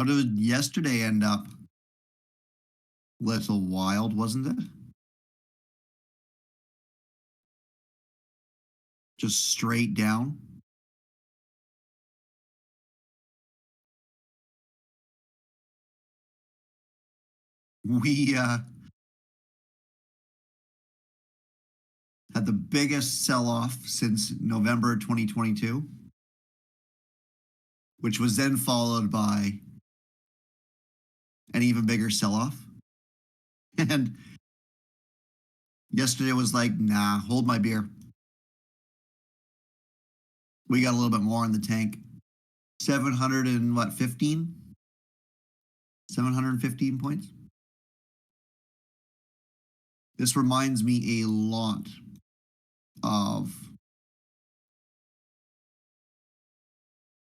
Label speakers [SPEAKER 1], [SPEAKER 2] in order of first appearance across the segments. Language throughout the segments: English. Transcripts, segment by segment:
[SPEAKER 1] How did yesterday end up? Little wild, wasn't it? Just straight down. We had the biggest sell-off since November 2022, which was then followed by an even bigger sell-off. And yesterday was like, nah, hold my beer. We got a little bit more in the tank. 700 and what, 15? 715 points. This reminds me a lot of,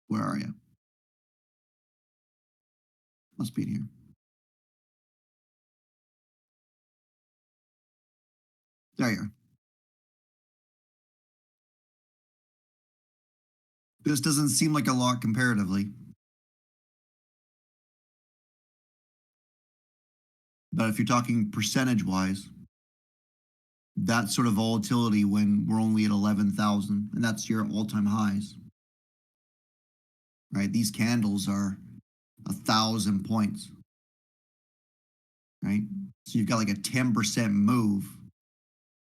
[SPEAKER 1] where are you? Must be in here. There you are. This doesn't seem like a lot comparatively. But if you're talking percentage wise, that sort of volatility when we're only at 11,000, and that's your all time highs, right? These candles are 1,000 points, right? So you've got like a 10% move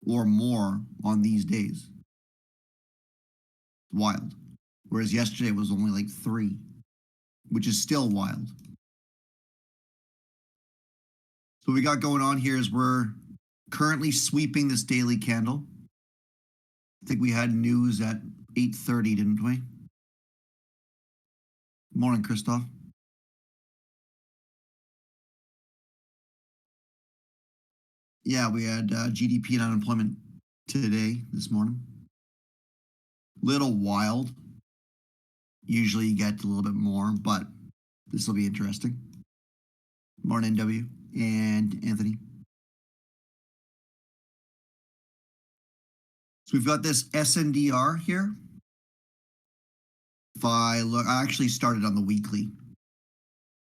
[SPEAKER 1] or more on these days. Wild. Whereas yesterday was only like 3, which is still wild. So what we got going on here is we're currently sweeping this daily candle. I think we had news at 8:30, didn't we? Morning, Christoph. Yeah, we had GDP and unemployment today, this morning. Little wild. Usually you get a little bit more, but this will be interesting. Morning, NW and Anthony. So we've got this SNDR here. If I look, I actually started on the weekly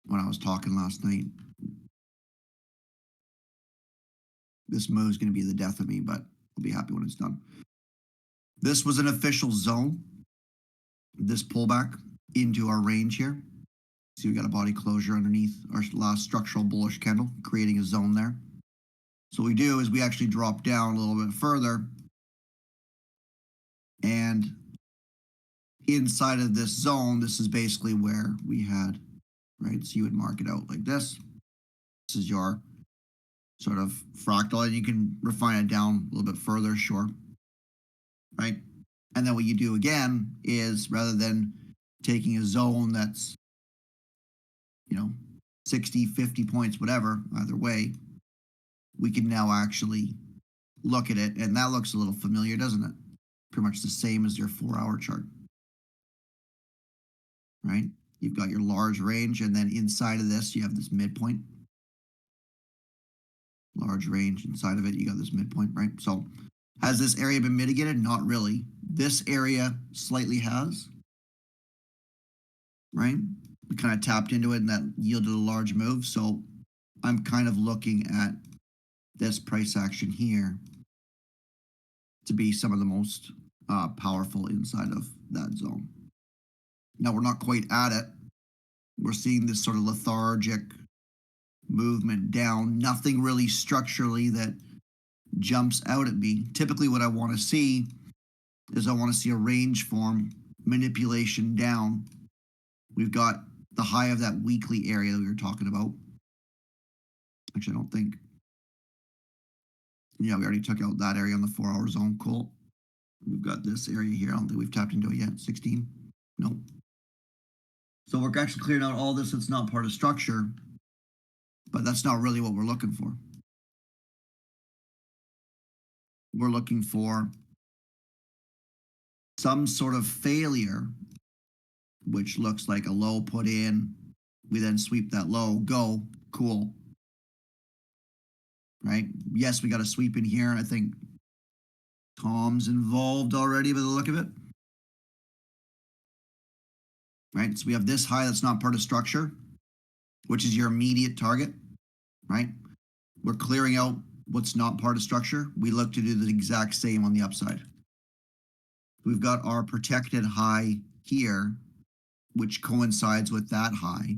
[SPEAKER 1] when I was talking last night. This move is going to be the death of me, but I'll be happy when it's done. This was an official zone. This pullback into our range here. See, we got a body closure underneath our last structural bullish candle, creating a zone there. So what we do is we actually drop down a little bit further, and inside of this zone, this is basically where we had, right? So you would mark it out like this. This is your sort of fractal, and you can refine it down a little bit further, sure, right? And then what you do again is, rather than taking a zone that's, 60, 50 points, whatever, either way, we can now actually look at it. And that looks a little familiar, doesn't it? Pretty much the same as your 4-hour chart, right? You've got your large range, and then inside of this, you have this midpoint. Large range, inside of it, you got this midpoint, right? So has this area been mitigated? Not really. This area slightly has, right? We kind of tapped into it, and that yielded a large move. So I'm kind of looking at this price action here to be some of the most powerful inside of that zone. Now, we're not quite at it. We're seeing this sort of lethargic movement down. Nothing really structurally that jumps out at me. Typically, what I want to see is I want to see a range form manipulation down. We've got the high of that weekly area that we were talking about. Actually, I don't think. Yeah, we already took out that area on the 4-hour zone. Cool. We've got this area here. I don't think we've tapped into it yet. 16. Nope. So we're actually clearing out all this that's not part of structure, but that's not really what we're looking for. We're looking for some sort of failure, which looks like a low put in. We then sweep that low, go, cool. Right? Yes, we got a sweep in here. I think Tom's involved already by the look of it. Right? So we have this high that's not part of structure. which is your immediate target, right? We're clearing out what's not part of structure. We look to do the exact same on the upside. We've got our protected high here, which coincides with that high.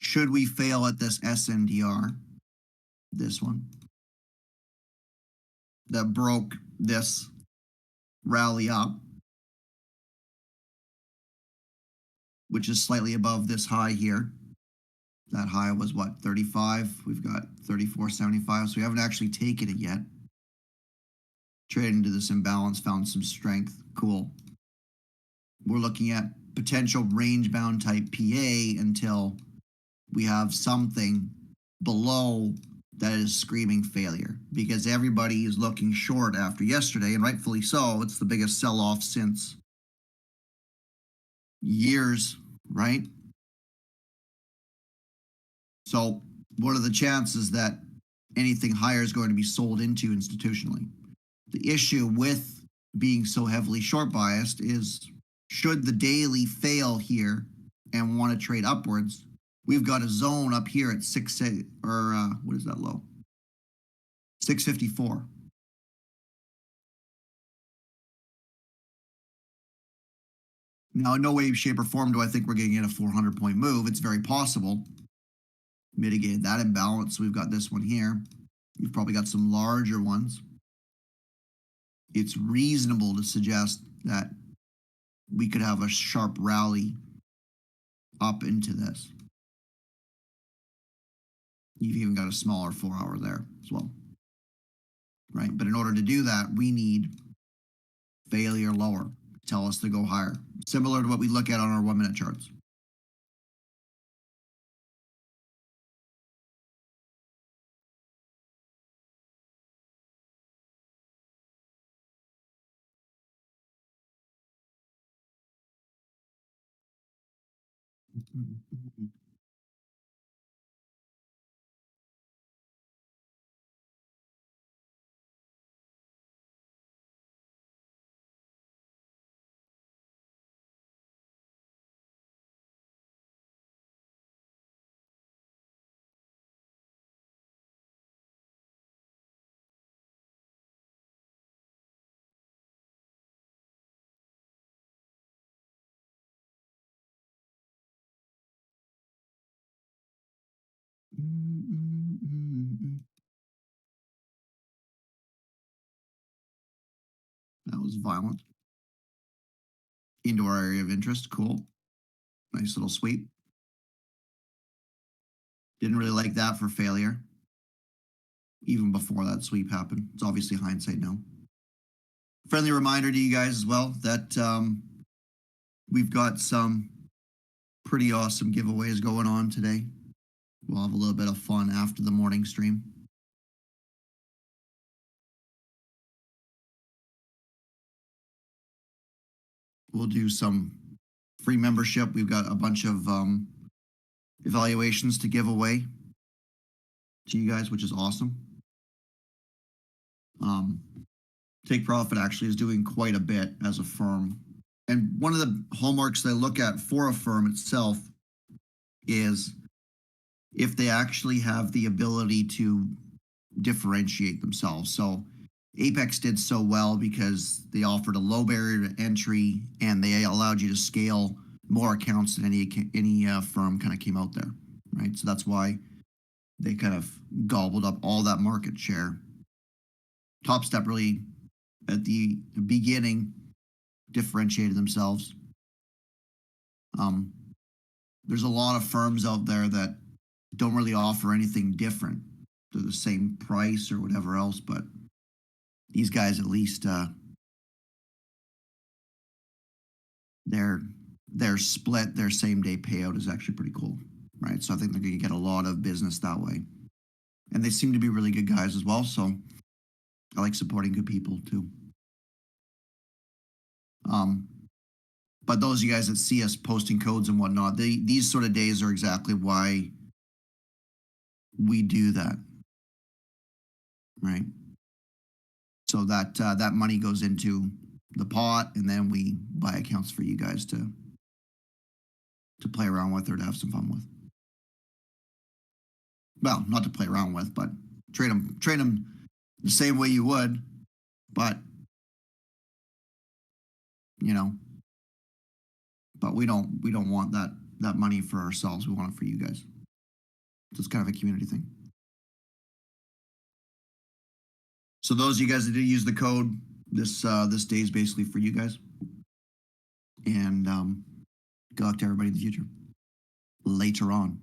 [SPEAKER 1] Should we fail at this SNDR, this one, that broke this rally up, which is slightly above this high here. That high was what, 35? We've got 34.75, so we haven't actually taken it yet. Traded into this imbalance, found some strength. Cool. We're looking at potential range-bound type PA until we have something below that is screaming failure, because everybody is looking short after yesterday, and rightfully so. It's the biggest sell-off since years, right? So what are the chances that anything higher is going to be sold into institutionally? The issue with being so heavily short biased is, should the daily fail here and want to trade upwards, we've got a zone up here at what is that low? 654. Now, in no way, shape, or form do I think we're getting in a 400-point move. It's very possible. Mitigated that imbalance. We've got this one here. You've probably got some larger ones. It's reasonable to suggest that we could have a sharp rally up into this. You've even got a smaller 4-hour there as well, right? But in order to do that, we need failure lower, tell us to go higher, similar to what we look at on our 1-minute charts. That was violent. Into our area of interest. Cool. Nice little sweep. Didn't really like that for failure, even before that sweep happened. It's obviously hindsight now. Friendly reminder to you guys as well that we've got some pretty awesome giveaways going on today. We'll have a little bit of fun after the morning stream. We'll do some free membership. We've got a bunch of evaluations to give away to you guys, which is awesome. Take Profit actually is doing quite a bit as a firm. And one of the hallmarks they look at for a firm itself is if they actually have the ability to differentiate themselves. So Apex did so well because they offered a low barrier to entry and they allowed you to scale more accounts than any firm kind of came out there, right? So that's why they kind of gobbled up all that market share. Top Step really, at the beginning, differentiated themselves. There's a lot of firms out there that don't really offer anything different. They're the same price or whatever else, but these guys at least their split, their same day payout is actually pretty cool, right? So I think they're going to get a lot of business that way, and they seem to be really good guys as well. So I like supporting good people too. But those of you guys that see us posting codes and whatnot, these sort of days are exactly why we do that, right? So that that money goes into the pot, and then we buy accounts for you guys to play around with or to have some fun with. Well, not to play around with, but trade them the same way you would. But you know, but we don't want that money for ourselves. We want it for you guys. So it's kind of a community thing. So those of you guys that did use the code, this day is basically for you guys. And good luck to everybody in the future later on.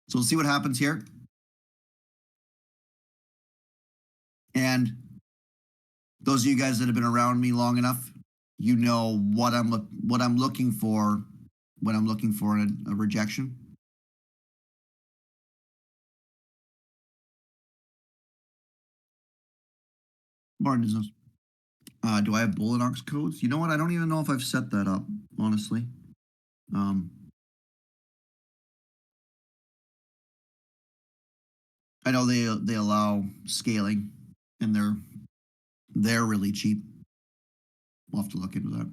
[SPEAKER 1] So we'll see what happens here. And those of you guys that have been around me long enough, you know what I'm looking for when I'm looking for a rejection. Martin knows. Do I have Bullonox codes? You know what? I don't even know if I've set that up, honestly. Um, I know they allow scaling, and they're really cheap. We'll have to look into that.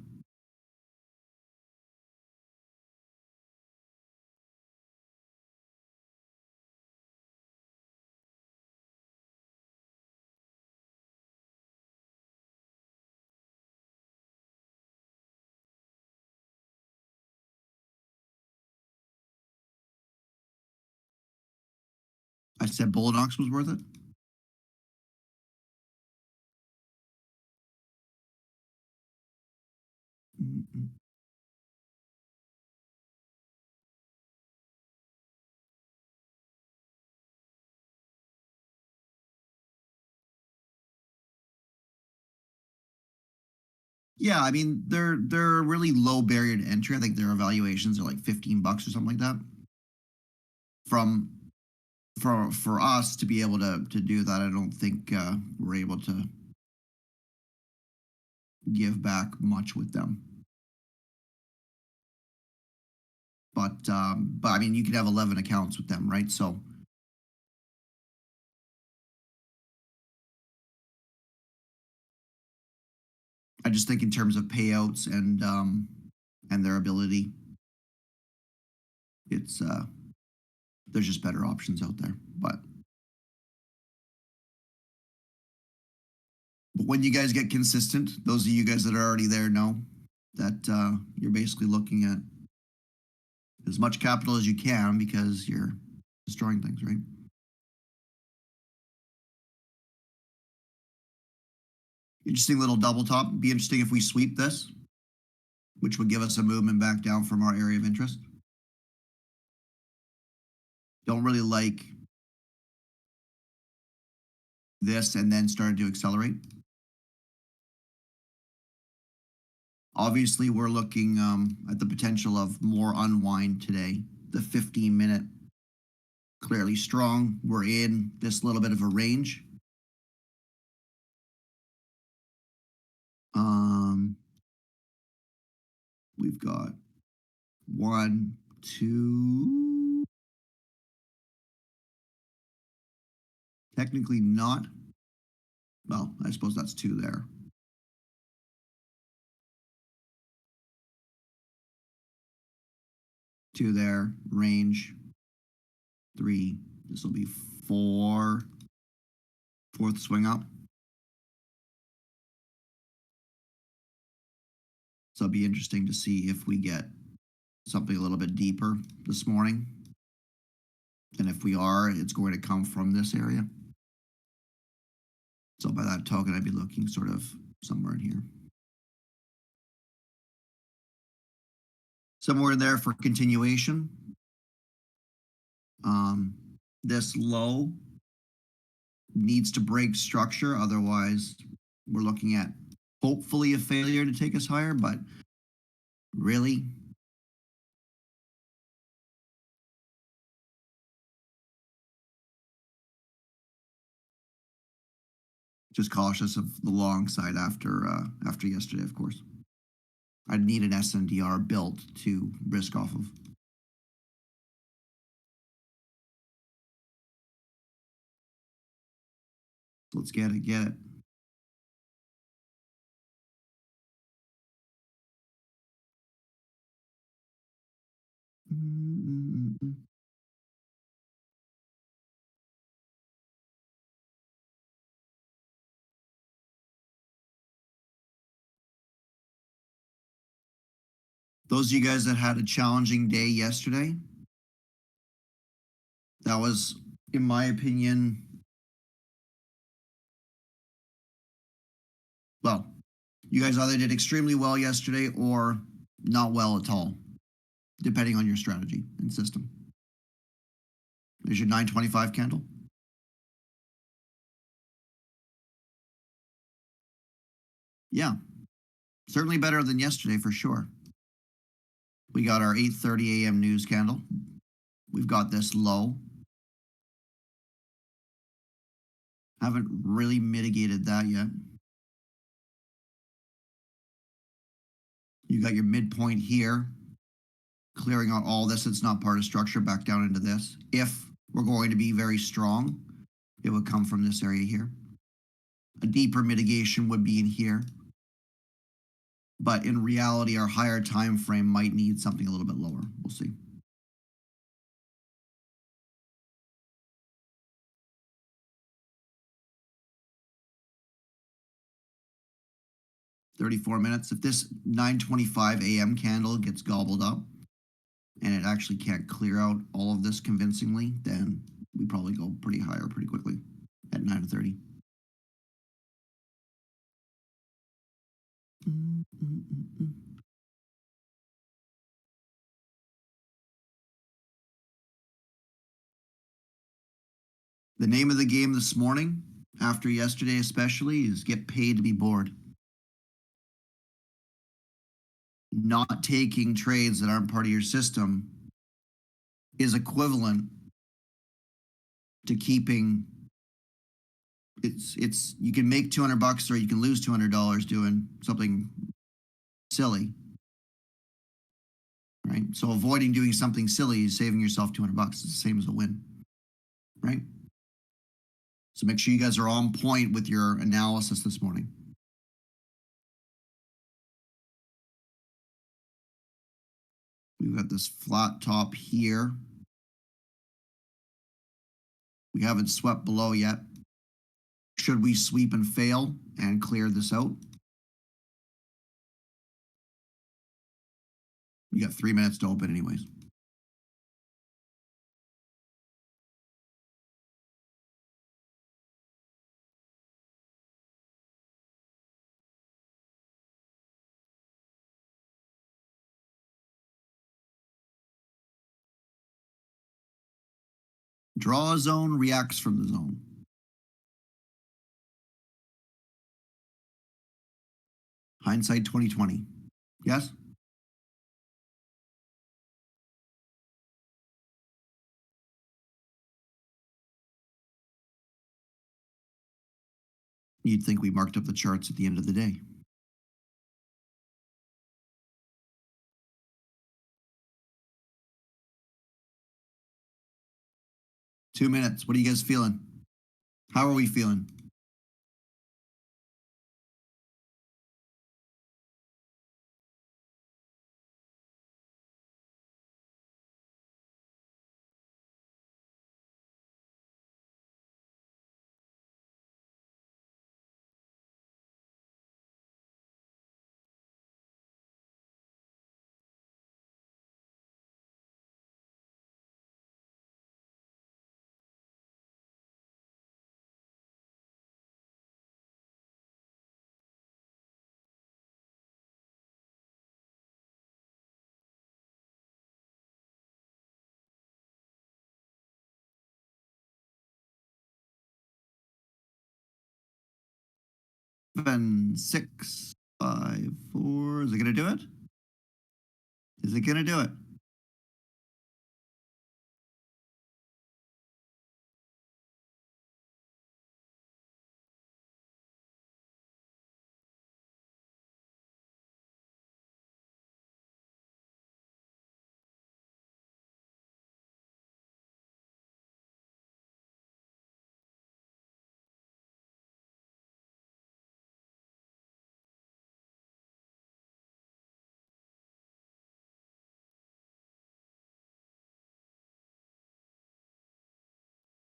[SPEAKER 1] I said Bullonox was worth it. Mm-mm. Yeah, I mean they're really low barrier to entry. I think their evaluations are like $15 or something like that. From for us to be able to do that, I don't think we're able to give back much with them. But I mean, you could have 11 accounts with them, right? So I just think in terms of payouts and their ability, it's there's just better options out there. But when you guys get consistent, those of you guys that are already there know that you're basically looking at as much capital as you can because you're destroying things, right? Interesting little double top. Be interesting if we sweep this, which would give us a movement back down from our area of interest. Don't really like this and then started to accelerate. Obviously, we're looking at the potential of more unwind today. The 15-minute clearly strong. We're in this little bit of a range. Um, we've got one, two, technically not. Well, I suppose that's two there. Two there, range, three. This will be four. Fourth swing up. So it'll be interesting to see if we get something a little bit deeper this morning. And if we are, it's going to come from this area. So by that token, I'd be looking sort of somewhere in here. Somewhere in there for continuation. Um, this low needs to break structure. Otherwise, we're looking at hopefully a failure to take us higher, but really, just cautious of the long side after yesterday, of course. I'd need an SNDR built to risk off of. Let's get it, get it. Those of you guys that had a challenging day yesterday, that was, in my opinion, well, you guys either did extremely well yesterday or not well at all, depending on your strategy and system. There's your 925 candle. Yeah, certainly better than yesterday for sure. We got our 8:30 a.m. news candle. We've got this low. Haven't really mitigated that yet. You got your midpoint here, clearing out all this that's not part of structure back down into this. If we're going to be very strong, it would come from this area here. A deeper mitigation would be in here. But in reality, our higher time frame might need something a little bit lower. We'll see. "34 minutes. If this 9:25 a.m. candle gets gobbled up and it actually can't clear out all of this convincingly, then we probably go pretty higher pretty quickly at 9:30. The name of the game this morning, after yesterday especially, is get paid to be bored. Not taking trades that aren't part of your system is equivalent to keeping it's you can make $200 or you can lose $200 doing something silly, right? So avoiding doing something silly is saving yourself $200. It's the same as a win, right? So make sure you guys are on point with your analysis this morning. We've got this flat top here. We haven't swept below yet. Should we sweep and fail and clear this out? You got 3 minutes to open anyways. Draw a zone, reacts from the zone. Hindsight 2020. Yes? You'd think we marked up the charts at the end of the day. Two minutes. What are you guys feeling? How are we feeling? Seven, six, 5, 4. Is it going to do it? Is it going to do it?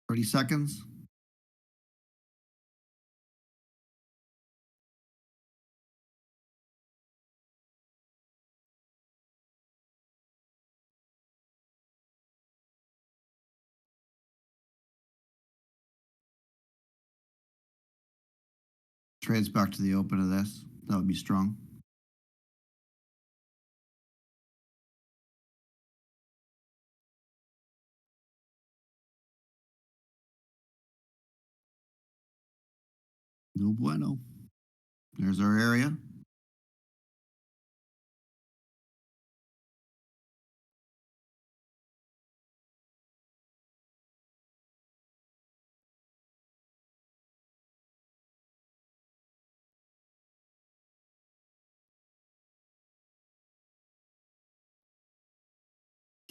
[SPEAKER 1] Thirty seconds. Trades back to the open of this. That would be strong. No bueno. There's our area.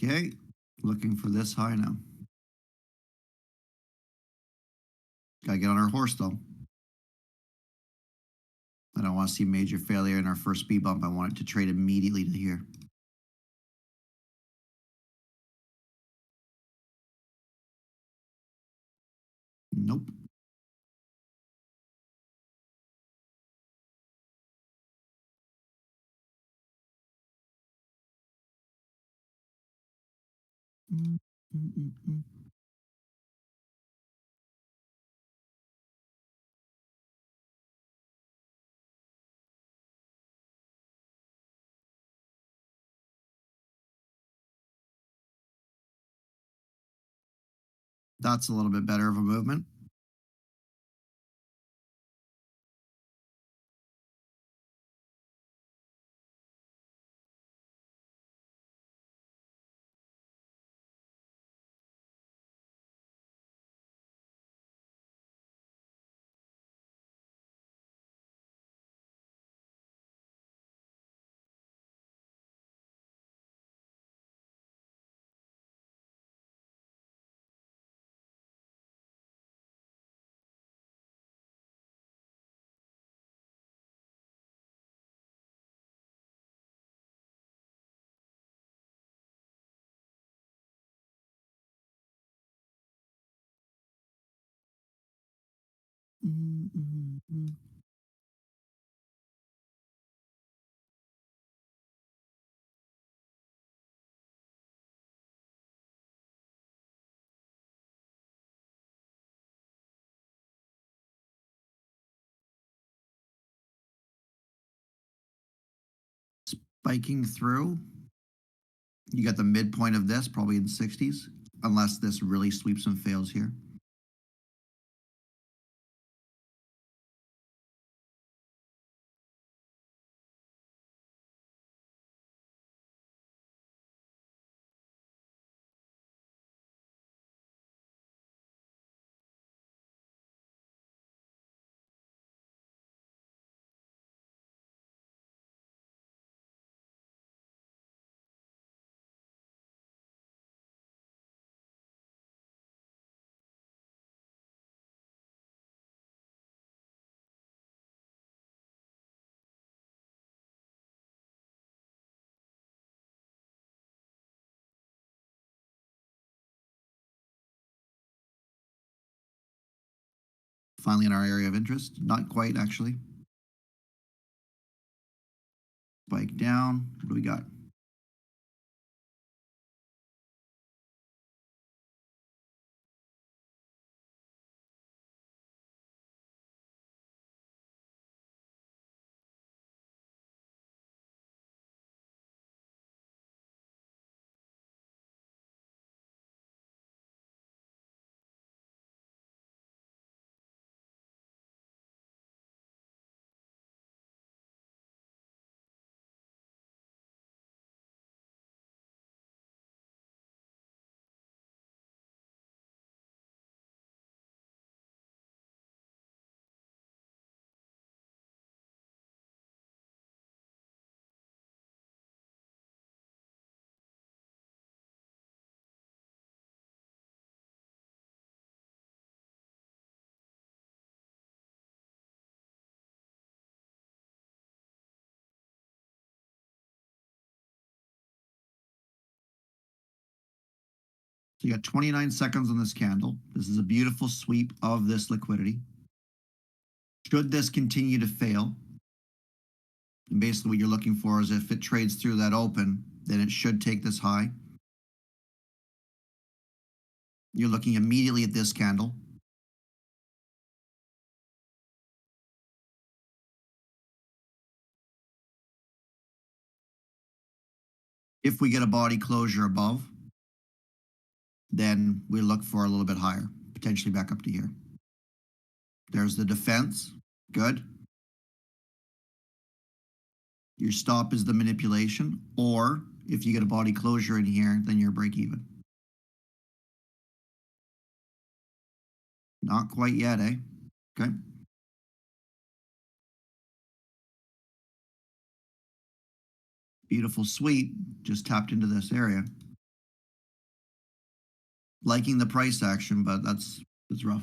[SPEAKER 1] Okay. Looking for this high now. Gotta get on our horse though. I don't want to see major failure in our first speed bump. I want it to trade immediately to here. Nope. Mm, mm, mm, mm. That's a little bit better of a movement. Mm, mm, mm. Spiking through. You got the midpoint of this, probably in 60s, unless this really sweeps and fails here. Finally, in our area of interest. Not quite, actually. Spike down. What do we got? So you got 29 seconds on this candle. This is a beautiful sweep of this liquidity. Should this continue to fail, and basically what you're looking for is if it trades through that open, then it should take this high. You're looking immediately at this candle. If we get a body closure above, then we look for a little bit higher, potentially back up to here. There's the defense. Good. Your stop is the manipulation, or if you get a body closure in here, then you're break even. Not quite yet, eh? Okay. Beautiful sweep. Just tapped into this area. Liking the price action, but that's rough.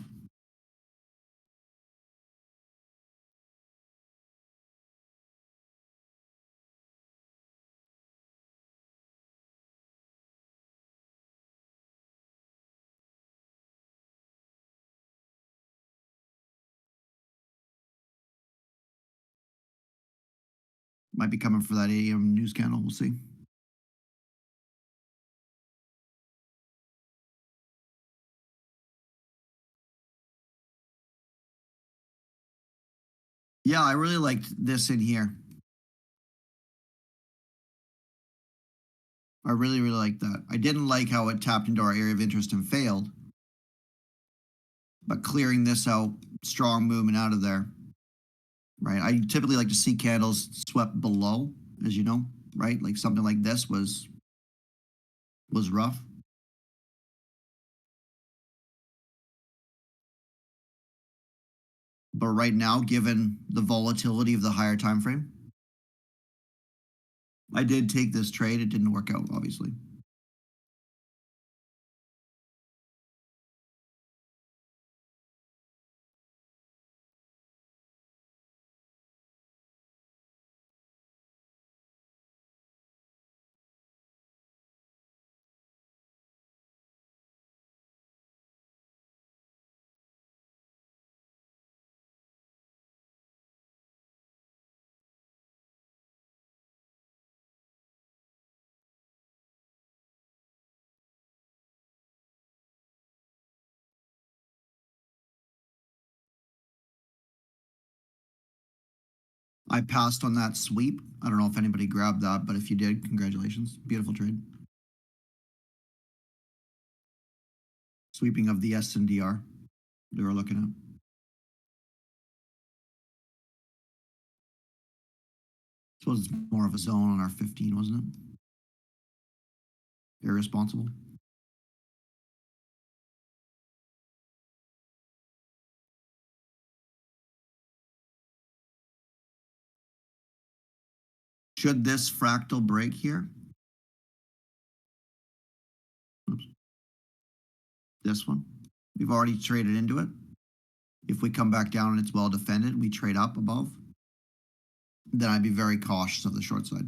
[SPEAKER 1] Might be coming for that AM news candle. We'll see. Yeah, I really liked this in here. I really, really like that. I didn't like how it tapped into our area of interest and failed, but clearing this out, strong movement out of there, right? I typically like to see candles swept below, as you know, right? Like something like this was rough. But right now, given the volatility of the higher time frame, I did take this trade. It didn't work out, obviously. I passed on that sweep. I don't know if anybody grabbed that, but if you did, congratulations. Beautiful trade. Sweeping of the SNDR they were looking at. Suppose it's more of a zone on our 15, wasn't it? Irresponsible. Should this fractal break here? Oops. This one. We've already traded into it. If we come back down and it's well defended, we trade up above, then I'd be very cautious of the short side.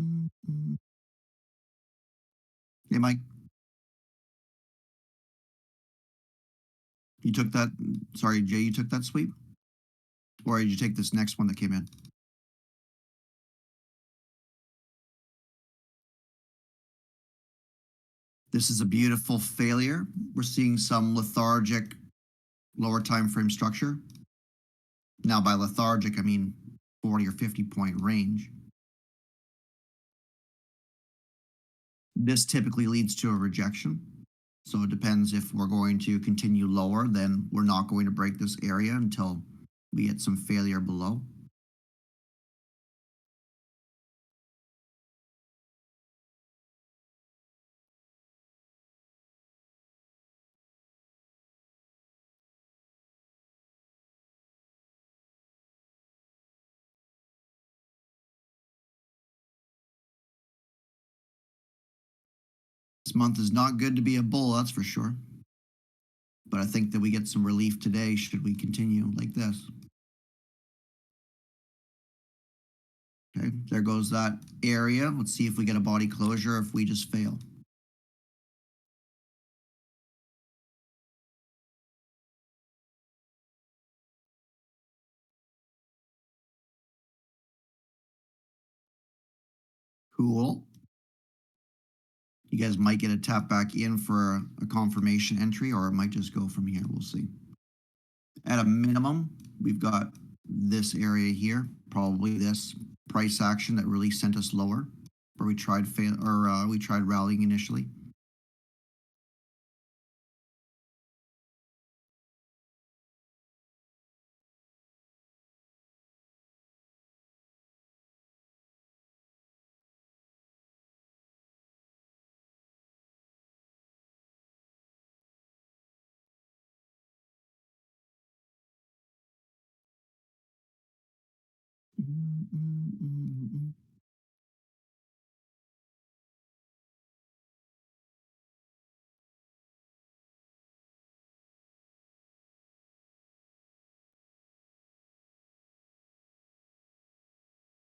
[SPEAKER 1] Mm-hmm. Hey, Mike, you took that. Sorry, Jay, you took that sweep? Or did you take this next one that came in? This is a beautiful failure. We're seeing some lethargic lower time frame structure. Now, by lethargic, I mean 40 or 50 point range. This typically leads to a rejection. So it depends if we're going to continue lower, then we're not going to break this area until we get some failure below. This month is not good to be a bull, that's for sure. But I think that we get some relief today should we continue like this. Okay, there goes that area. Let's see if we get a body closure, if we just fail. Cool. You guys might get a tap back in for a confirmation entry, or it might just go from here. We'll see. At a minimum, we've got this area here, probably this price action that really sent us lower, where we tried we tried rallying initially. Mm, mm, mm, mm.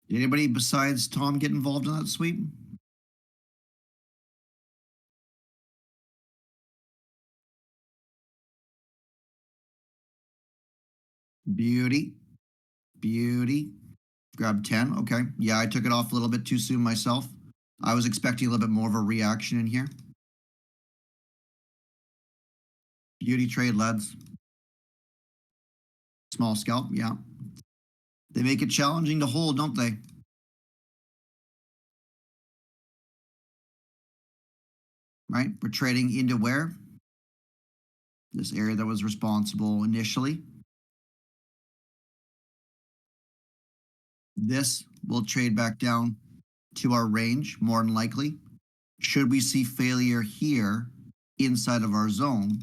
[SPEAKER 1] Did anybody besides Tom get involved in that sweep? Beauty, beauty. Grab 10. Okay. Yeah, I took it off a little bit too soon myself. I was expecting a little bit more of a reaction in here. Beauty trade, lads. Small scalp. Yeah. They make it challenging to hold, don't they? Right? We're trading into where? This area that was responsible initially. This will trade back down to our range, more than likely. Should we see failure here inside of our zone,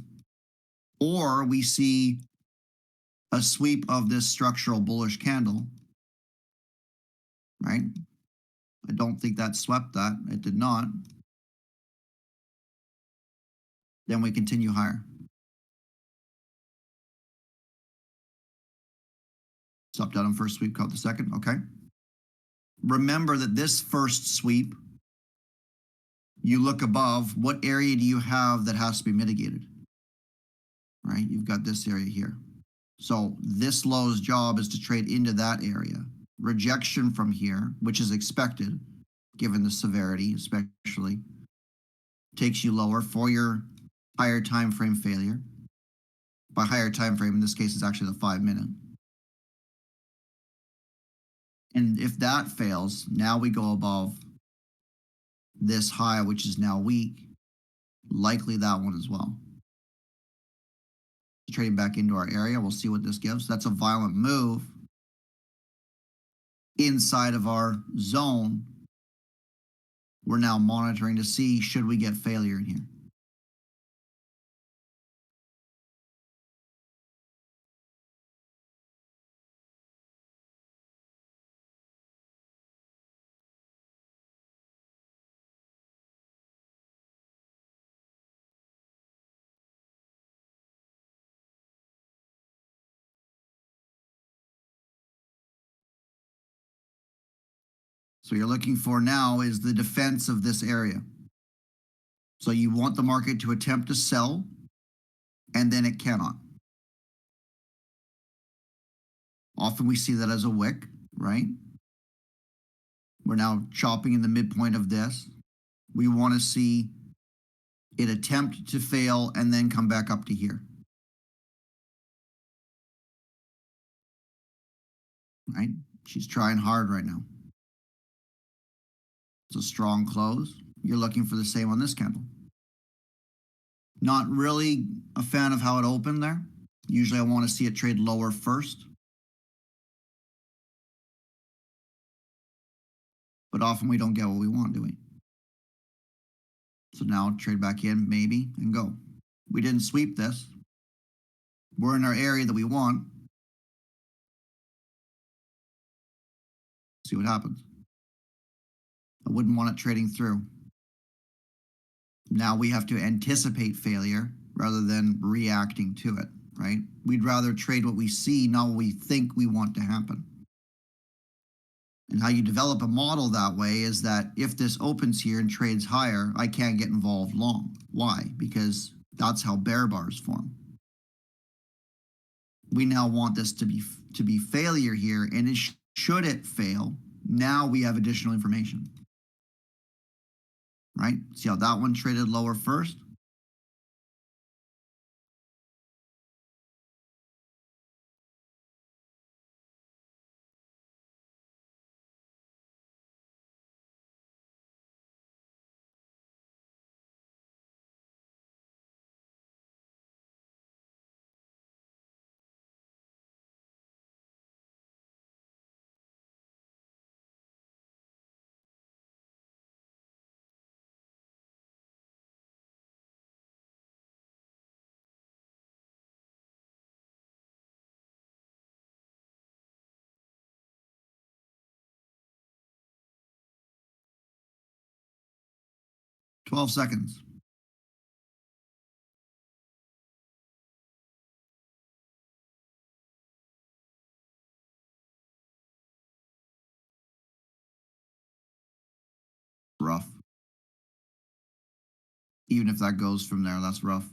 [SPEAKER 1] or we see a sweep of this structural bullish candle, right? I don't think that swept that. It did not. Then we continue higher. Stopped out on first sweep, caught the second. Okay. Remember that this first sweep, you look above, what area do you have that has to be mitigated? Right? You've got this area here. So this low's job is to trade into that area. Rejection from here, which is expected, given the severity, especially, takes you lower for your higher time frame failure. By higher time frame, in this case, it's actually the 5 minute. And if that fails, now we go above this high, which is now weak, likely that one as well. Trading back into our area, we'll see what this gives. That's a violent move inside of our zone. We're now monitoring to see should we get failure in here. So you're looking for now is the defense of this area. So you want the market to attempt to sell, and then it cannot. Often we see that as a wick, right? We're now chopping in the midpoint of this. We want to see it attempt to fail and then come back up to here. right? She's trying hard right now. It's a strong close. You're looking for the same on this candle. Not really a fan of how it opened there. Usually I want to see it trade lower first, but often we don't get what we want, do we? So now trade back in, maybe, and go. We didn't sweep this. We're in our area that we want. See what happens. I wouldn't want it trading through. Now we have to anticipate failure rather than reacting to it, right? We'd rather trade what we see, not what we think we want to happen. And how you develop a model that way is that if this opens here and trades higher, I can't get involved long. Why? Because that's how bear bars form. We now want this to be failure here, and should it fail, now we have additional information. Right? See how that one traded lower first? $12 seconds. Rough. Even if that goes from there, that's rough.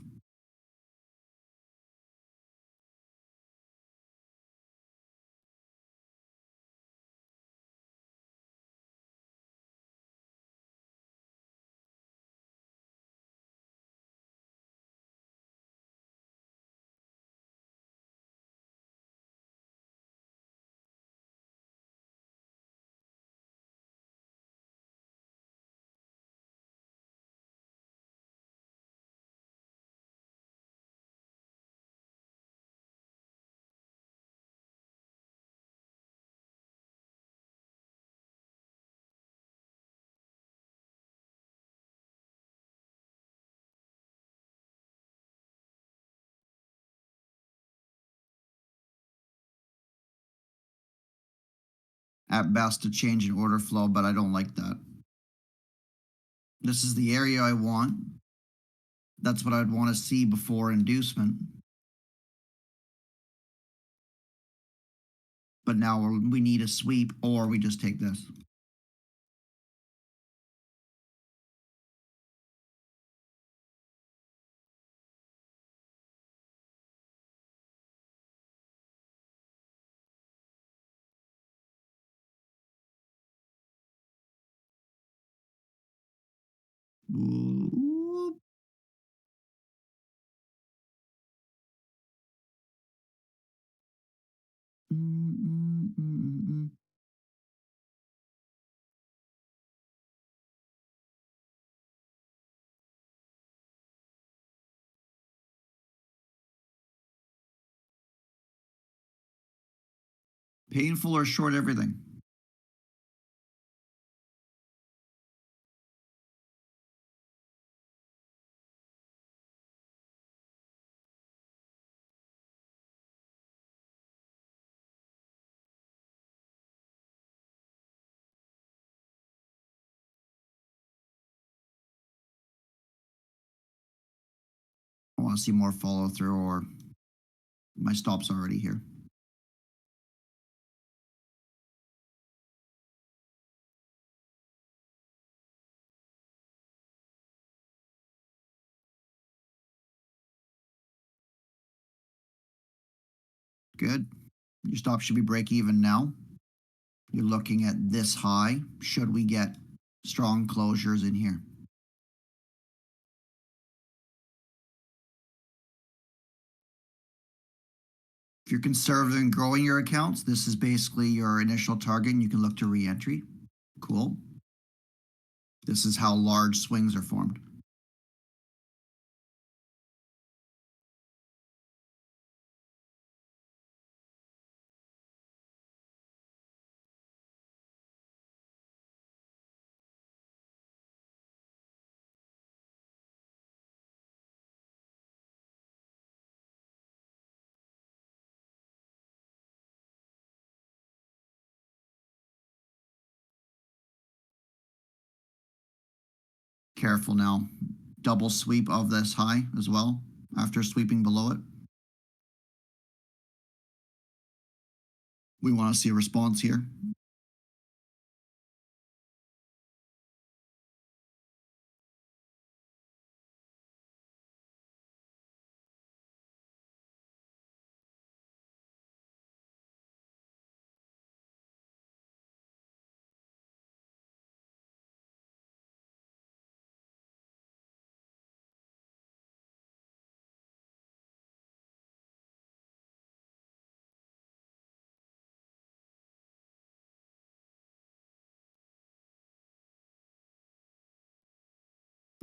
[SPEAKER 1] At best, a change in order flow, but I don't like that. This is the area I want. That's what I'd want to see before inducement. But now we need a sweep, or we just take this. Ooh. Mm, mm, mm, mm, mm. Painful or short everything? I want to see more follow through, or my stop's already here. Good. Your stop should be break even now. You're looking at this high. Should we get strong closures in here? If you're conservative in growing your accounts, this is basically your initial target and you can look to re-entry. Cool. This is how large swings are formed. Careful now. Double sweep of this high as well after sweeping below it. We want to see a response here.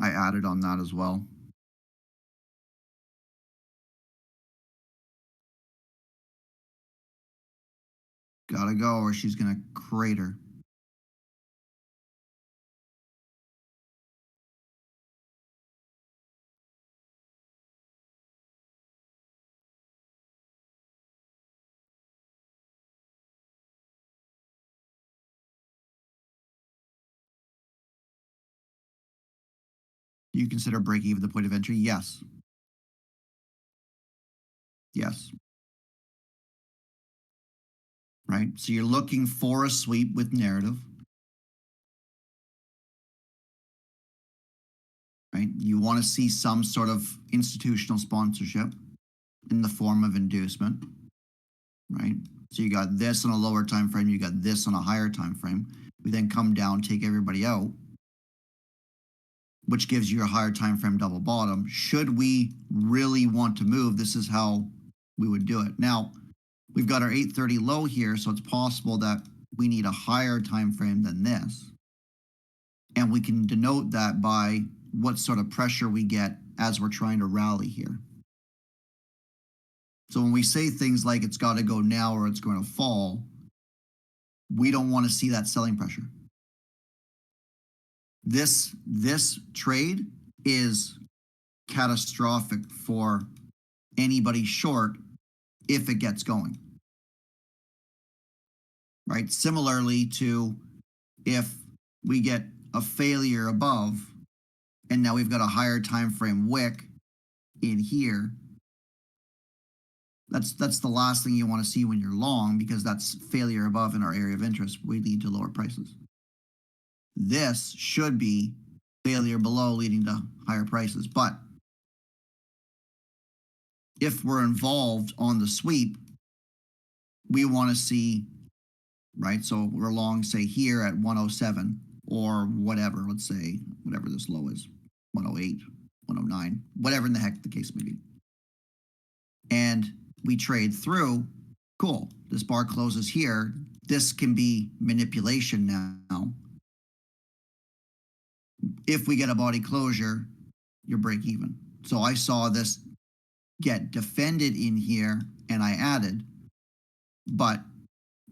[SPEAKER 1] I added on that as well. Gotta go or she's gonna crater. Do you consider break even the point of entry? Yes. Yes. Right. So you're looking for a sweep with narrative. Right. You want to see some sort of institutional sponsorship in the form of inducement. Right. So you got this on a lower time frame, you got this on a higher time frame. We then come down, take everybody out, which gives you a higher time frame double bottom. Should we really want to move, this is how we would do it. Now, we've got our 830 low here, so it's possible that we need a higher time frame than this. And we can denote that by what sort of pressure we get as we're trying to rally here. So when we say things like it's got to go now or it's going to fall, we don't want to see that selling pressure. This trade is catastrophic for anybody short if it gets going. Right? Similarly to if we get a failure above and now we've got a higher time frame wick in here, that's the last thing you want to see when you're long, because that's failure above in our area of interest would lead to lower prices. This should be failure below leading to higher prices. But if we're involved on the sweep, we want to see, right? So we're long, say here at 107 or whatever, let's say, whatever this low is, 108, 109, whatever in the heck the case may be. And we trade through, cool, this bar closes here. This can be manipulation now. If we get a body closure, you're break even. So I saw this get defended in here and I added, but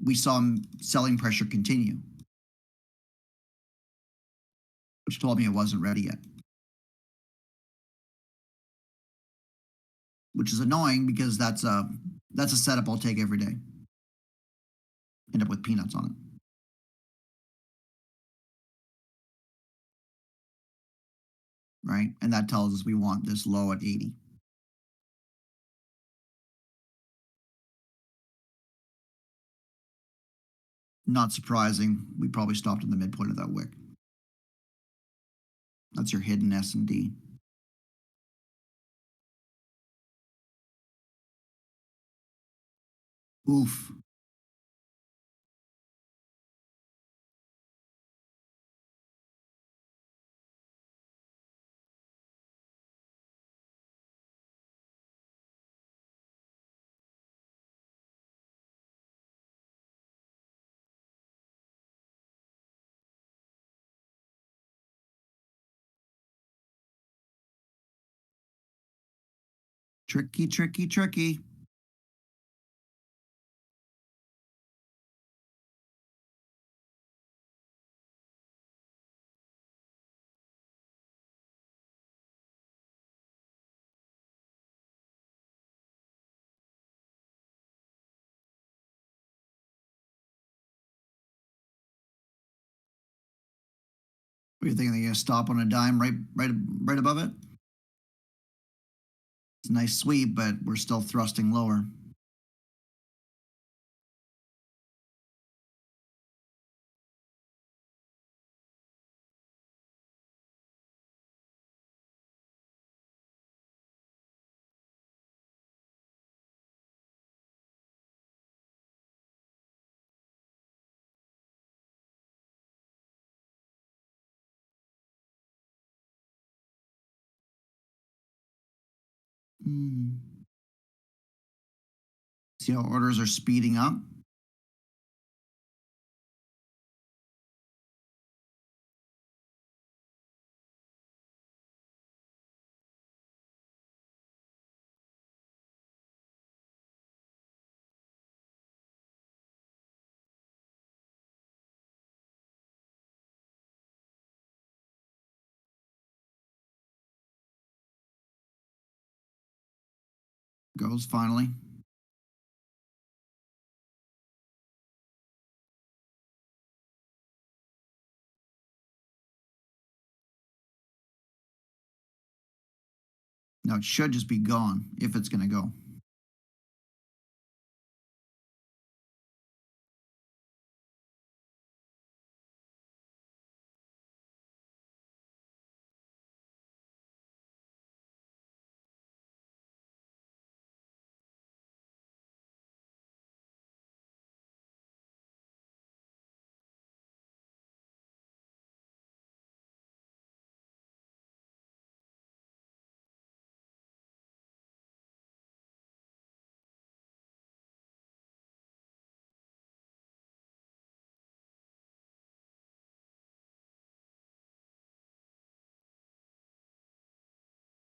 [SPEAKER 1] we saw selling pressure continue, which told me it wasn't ready yet. Which is annoying because that's a setup I'll take every day. End up with peanuts on it. Right? And that tells us we want this low at 80. Not surprising. We probably stopped in the midpoint of that wick. That's your hidden S&D. Oof. Tricky, tricky, tricky. What do you think? They're going to stop on a dime right above it? It's a nice sweep, but we're still thrusting lower. Mm. See how orders are speeding up? Goes finally. Now it should just be gone if it's going to go.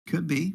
[SPEAKER 1] Could be.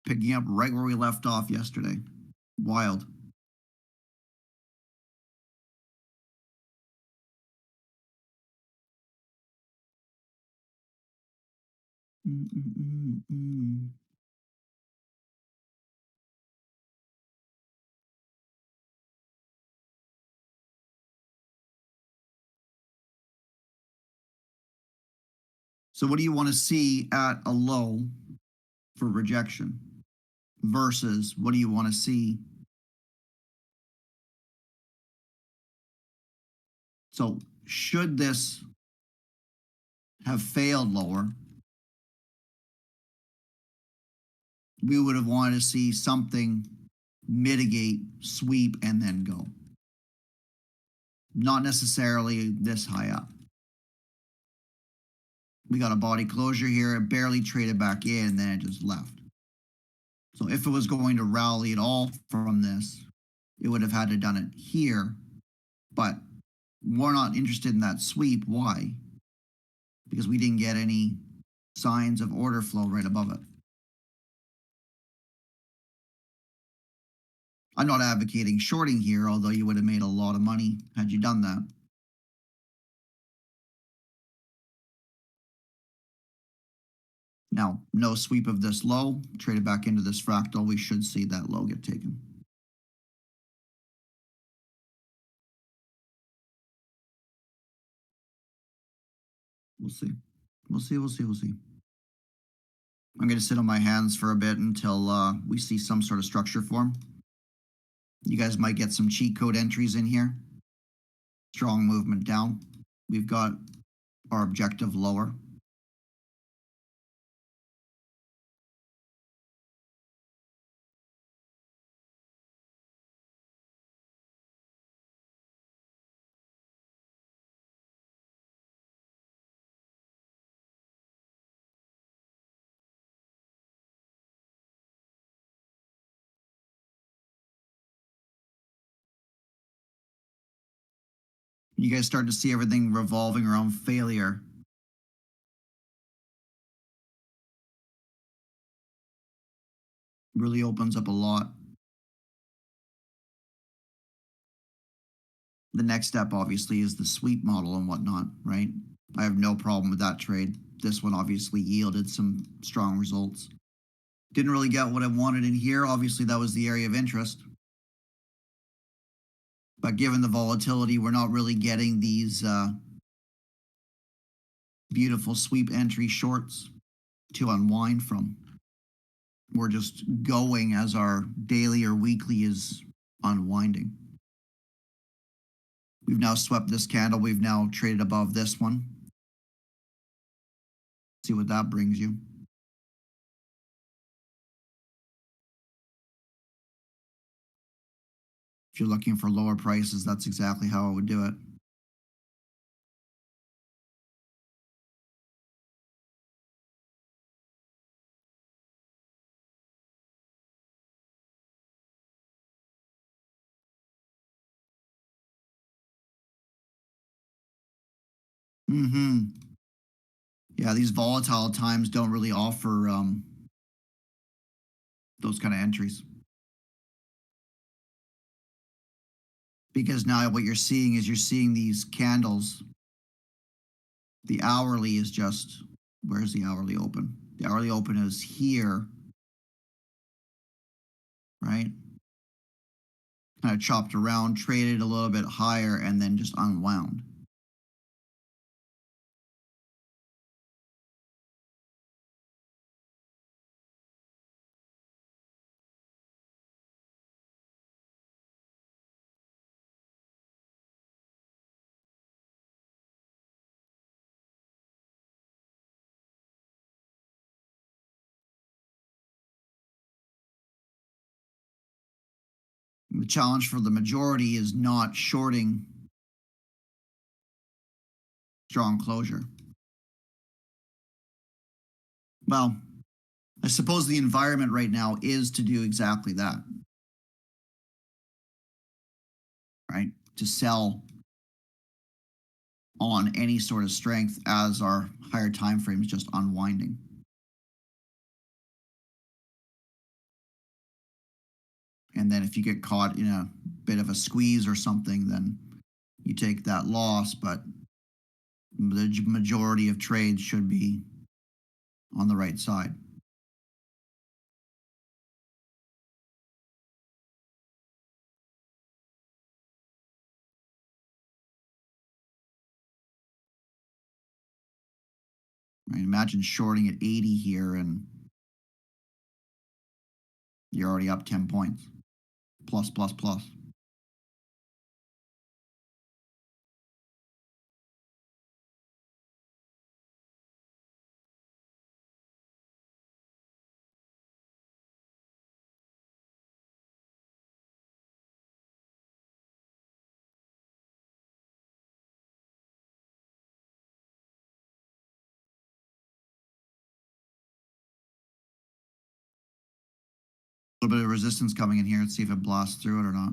[SPEAKER 1] Picking up right where we left off yesterday. Wild. Mm-mm-mm-mm. So, what do you want to see at a low for rejection versus what do you want to see? So, should this have failed lower, we would have wanted to see something mitigate, sweep, and then go. Not necessarily this high up. We got a body closure here, it barely traded back in, then it just left. So if it was going to rally at all from this, it would have had to done it here. But we're not interested in that sweep. Why? Because we didn't get any signs of order flow right above it. I'm not advocating shorting here, although you would have made a lot of money had you done that. Now, no sweep of this low, trade it back into this fractal, we should see that low get taken. We'll see. We'll see. We'll see. We'll see. I'm going to sit on my hands for a bit until we see some sort of structure form. You guys might get some cheat code entries in here. Strong movement down. We've got our objective lower. You guys start to see everything revolving around failure. Really opens up a lot. The next step, obviously, is the sweep model and whatnot, right? I have no problem with that trade. This one obviously yielded some strong results. Didn't really get what I wanted in here. Obviously, that was the area of interest. But given the volatility, we're not really getting these beautiful sweep entry shorts to unwind from. We're just going as our daily or weekly is unwinding. We've now swept this candle. We've now traded above this one. See what that brings you. If you're looking for lower prices, that's exactly how I would do it. Mm-hmm. Yeah, these volatile times don't really offer those kind of entries. Because now what you're seeing is you're seeing these candles. The hourly is just, where's the hourly open? The hourly open is here, right? Kind of chopped around, traded a little bit higher, and then just unwound. The challenge for the majority is not shorting strong closure. Well, I suppose the environment right now is to do exactly that, right? To sell on any sort of strength as our higher time frames just unwinding. And then if you get caught in a bit of a squeeze or something, then you take that loss. But the majority of trades should be on the right side. Right? Imagine shorting at 80 here and you're already up 10 points. Plus, plus, plus. A little bit of resistance coming in here. Let's see if it blasts through it or not.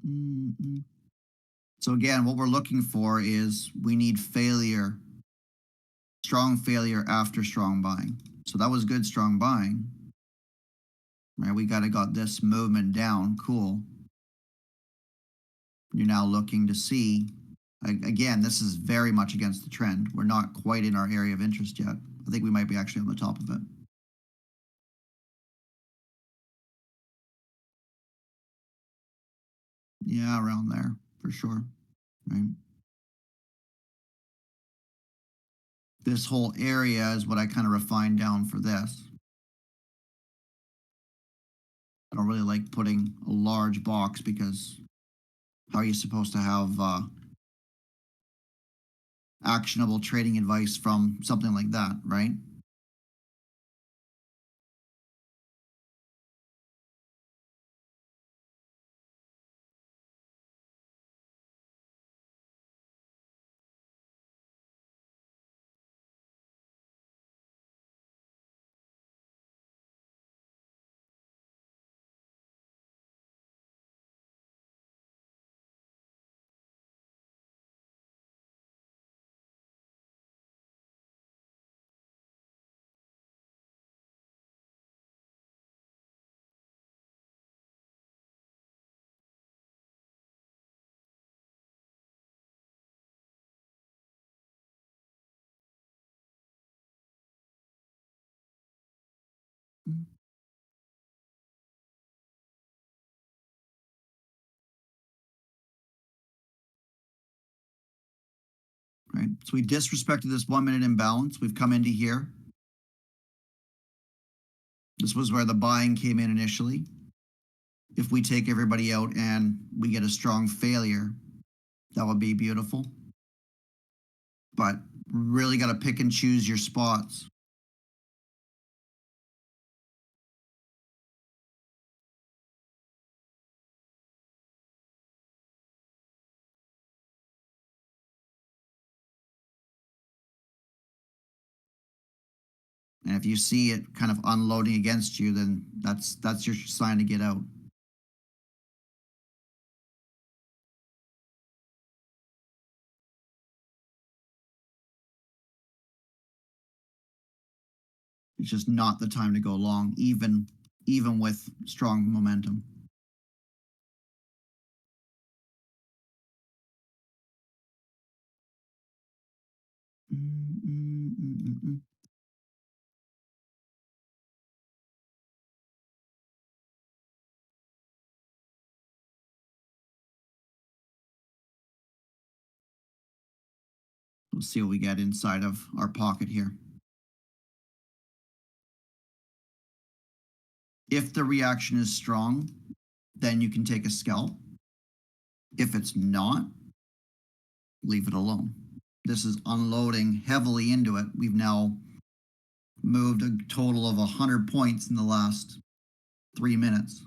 [SPEAKER 1] mm, mm. So again, what we're looking for is we need failure, strong failure after strong buying. So that was good strong buying, right? We got this movement down. Cool. You're now looking to see, again, this is very much against the trend. We're not quite in our area of interest yet. I think we might be actually on the top of it. Yeah, around there for sure. Right. This whole area is what I kind of refined down for this. I don't really like putting a large box because how are you supposed to have actionable trading advice from something like that, right? Mm, right. So we disrespected this 1 minute imbalance. We've come into here. This was where the buying came in initially. If we take everybody out and we get a strong failure, that would be beautiful. But really got to pick and choose your spots. And if you see it kind of unloading against you, then that's your sign to get out. It's just not the time to go long, even with strong momentum. Mm, mm, mm, mm, mm. We'll see what we get inside of our pocket here. If the reaction is strong, then you can take a scalp. If it's not, leave it alone. This is unloading heavily into it. We've now moved a total of 100 points in the last 3 minutes.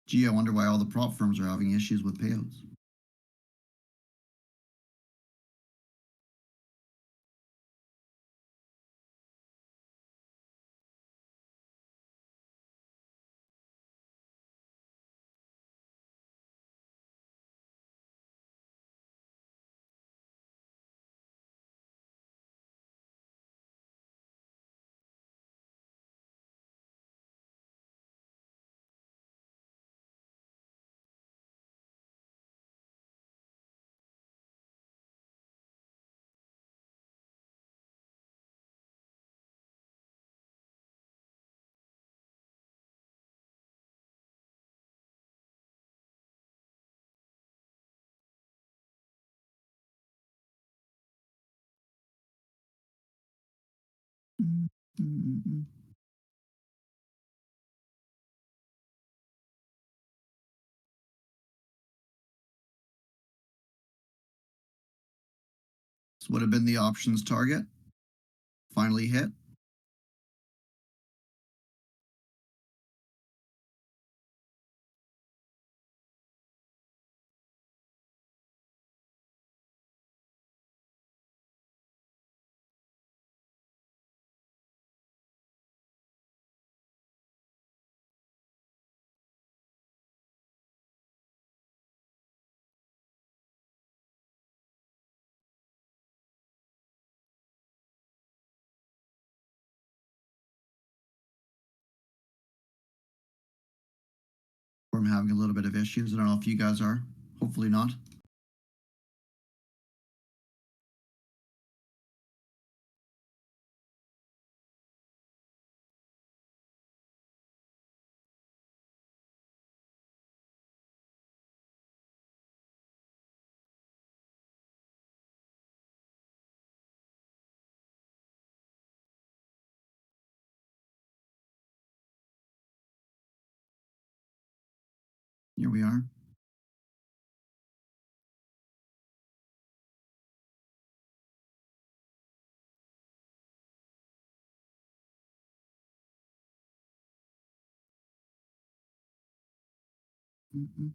[SPEAKER 1] Gee, I wonder why all the prop firms are having issues with payouts. Mm, mm, mm, mm. This would have been the options target. Finally hit. I'm having a little bit of issues. I don't know if you guys are. Hopefully not. Here we are. Mhm.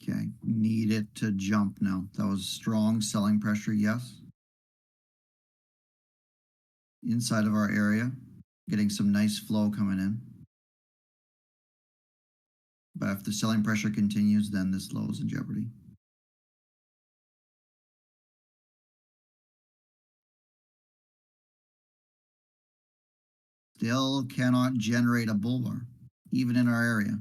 [SPEAKER 1] Okay, need it to jump now. That was strong selling pressure, yes. Inside of our area, getting some nice flow coming in. But if the selling pressure continues, then this low is in jeopardy. Still cannot generate a bull bar, even in our area.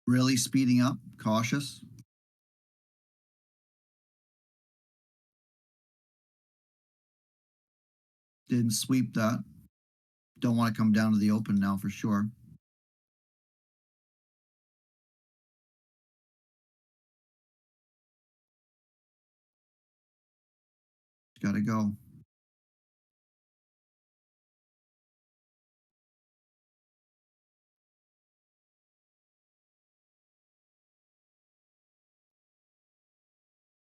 [SPEAKER 1] Really speeding up, cautious. Didn't sweep that. Don't want to come down to the open now for sure. Got to go.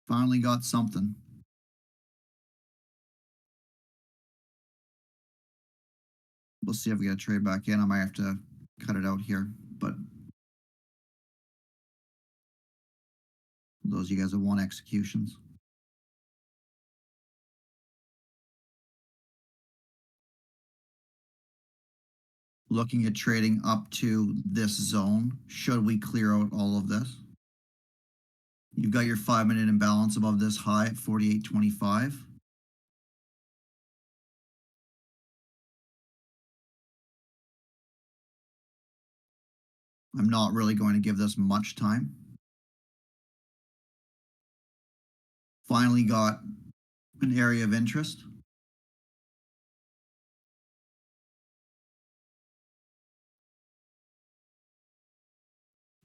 [SPEAKER 1] Finally got something. We'll see if we get a trade back in. I might have to cut it out here, but those of you guys that want executions. Looking at trading up to this zone. Should we clear out all of this? You've got your 5-minute imbalance above this high at 48.25. I'm not really going to give this much time. Finally got an area of interest.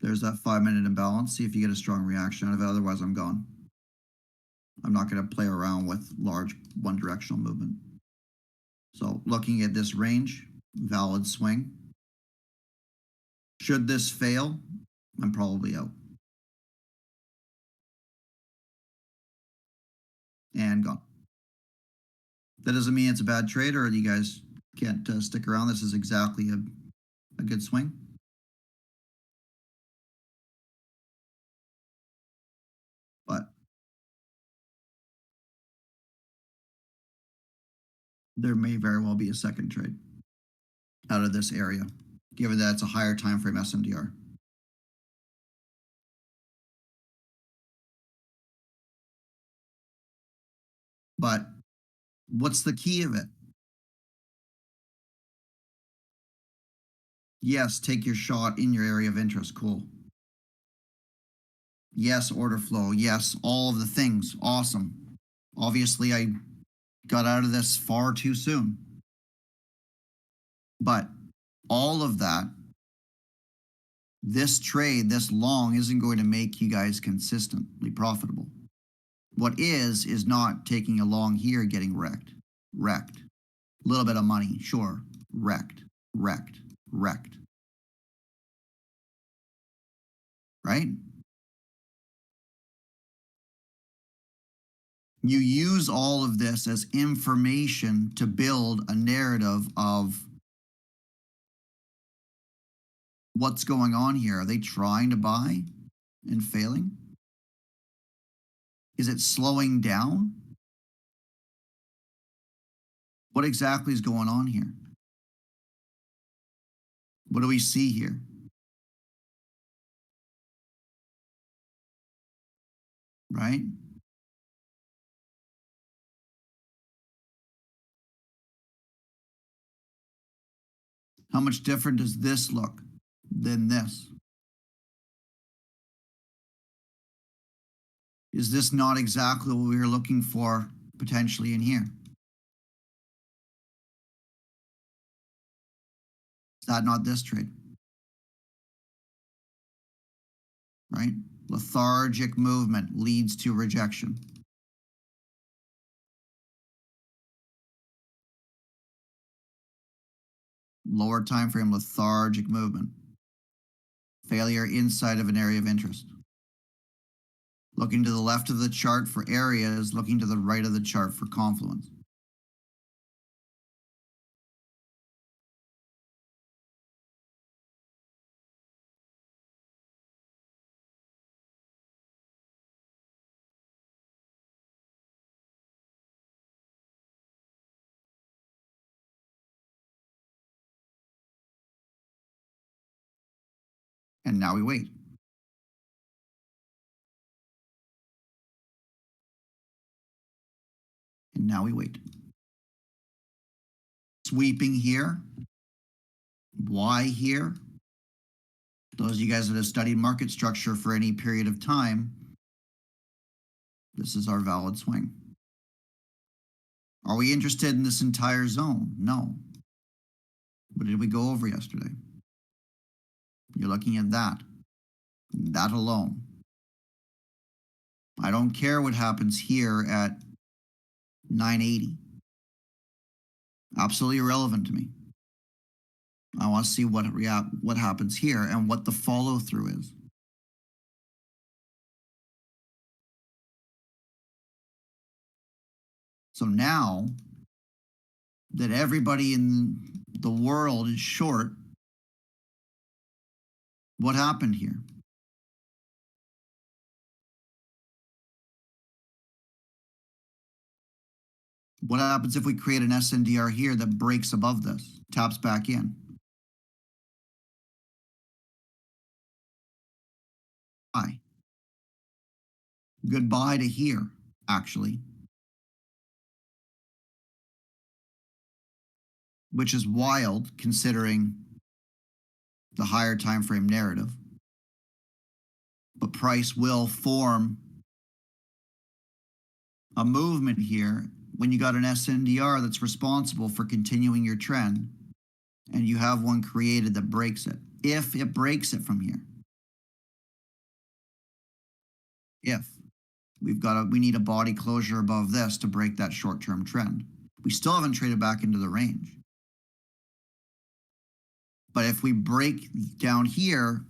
[SPEAKER 1] There's that 5-minute imbalance. See if you get a strong reaction out of it. Otherwise, I'm gone. I'm not going to play around with large one directional movement. So looking at this range, valid swing. Should this fail, I'm probably out. And gone. That doesn't mean it's a bad trade or you guys can't stick around. This is exactly a good swing. But there may very well be a second trade out of this area. given that it's a higher time frame SMDR. But what's the key of it? Yes, take your shot in your area of interest. Cool. Yes, order flow. Yes, all of the things. Awesome. Obviously, I got out of this far too soon. But all of that, this trade, this long, isn't going to make you guys consistently profitable. What is not taking a long here, getting wrecked. Wrecked. A little bit of money, sure. Wrecked. Wrecked. Wrecked. Right? You use all of this as information to build a narrative of what's going on here. Are they trying to buy and failing? Is it slowing down? What exactly is going on here? What do we see here? Right? How much different does this look than this? Is this not exactly what we were looking for potentially in here? Is that not this trade? Right? Lethargic movement leads to rejection. Lower time frame lethargic movement. Failure inside of an area of interest. Looking to the left of the chart for areas, looking to the right of the chart for confluence. And now we wait. And now we wait. Sweeping here. Why here? Those of you guys that have studied market structure for any period of time, this is our valid swing. Are we interested in this entire zone? No. What did we go over yesterday? You're looking at that. That alone. I don't care what happens here at 980. Absolutely irrelevant to me. I want to see what happens here and what the follow through is. So now that everybody in the world is short, what happened here? What happens if we create an SNDR here that breaks above this, taps back in? Hi. Goodbye to here, actually, which is wild considering the higher time frame narrative. But price will form a movement here when you got an SNDR that's responsible for continuing your trend and you have one created that breaks it. If it breaks it from here. If we need a body closure above this to break that short-term trend. We still haven't traded back into the range. But if we break down here,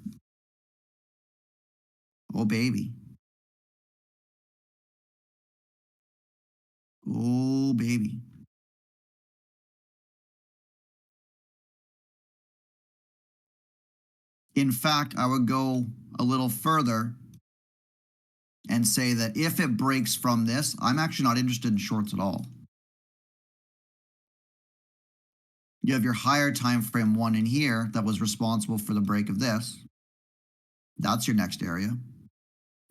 [SPEAKER 1] oh baby. Oh baby. In fact, I would go a little further and say that if it breaks from this, I'm actually not interested in shorts at all. You have your higher time frame one in here that was responsible for the break of this. That's your next area.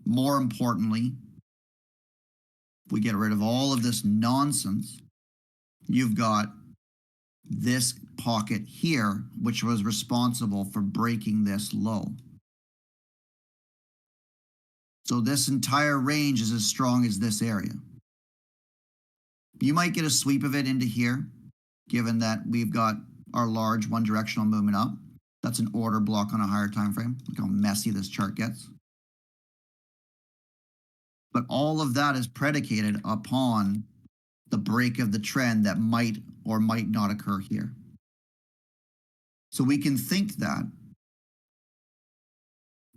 [SPEAKER 1] More importantly, if we get rid of all of this nonsense, you've got this pocket here, which was responsible for breaking this low. So this entire range is as strong as this area. You might get a sweep of it into here, given that we've got our large one directional movement up. That's an order block on a higher time frame. Look how messy this chart gets. But all of that is predicated upon the break of the trend that might or might not occur here. So we can think that,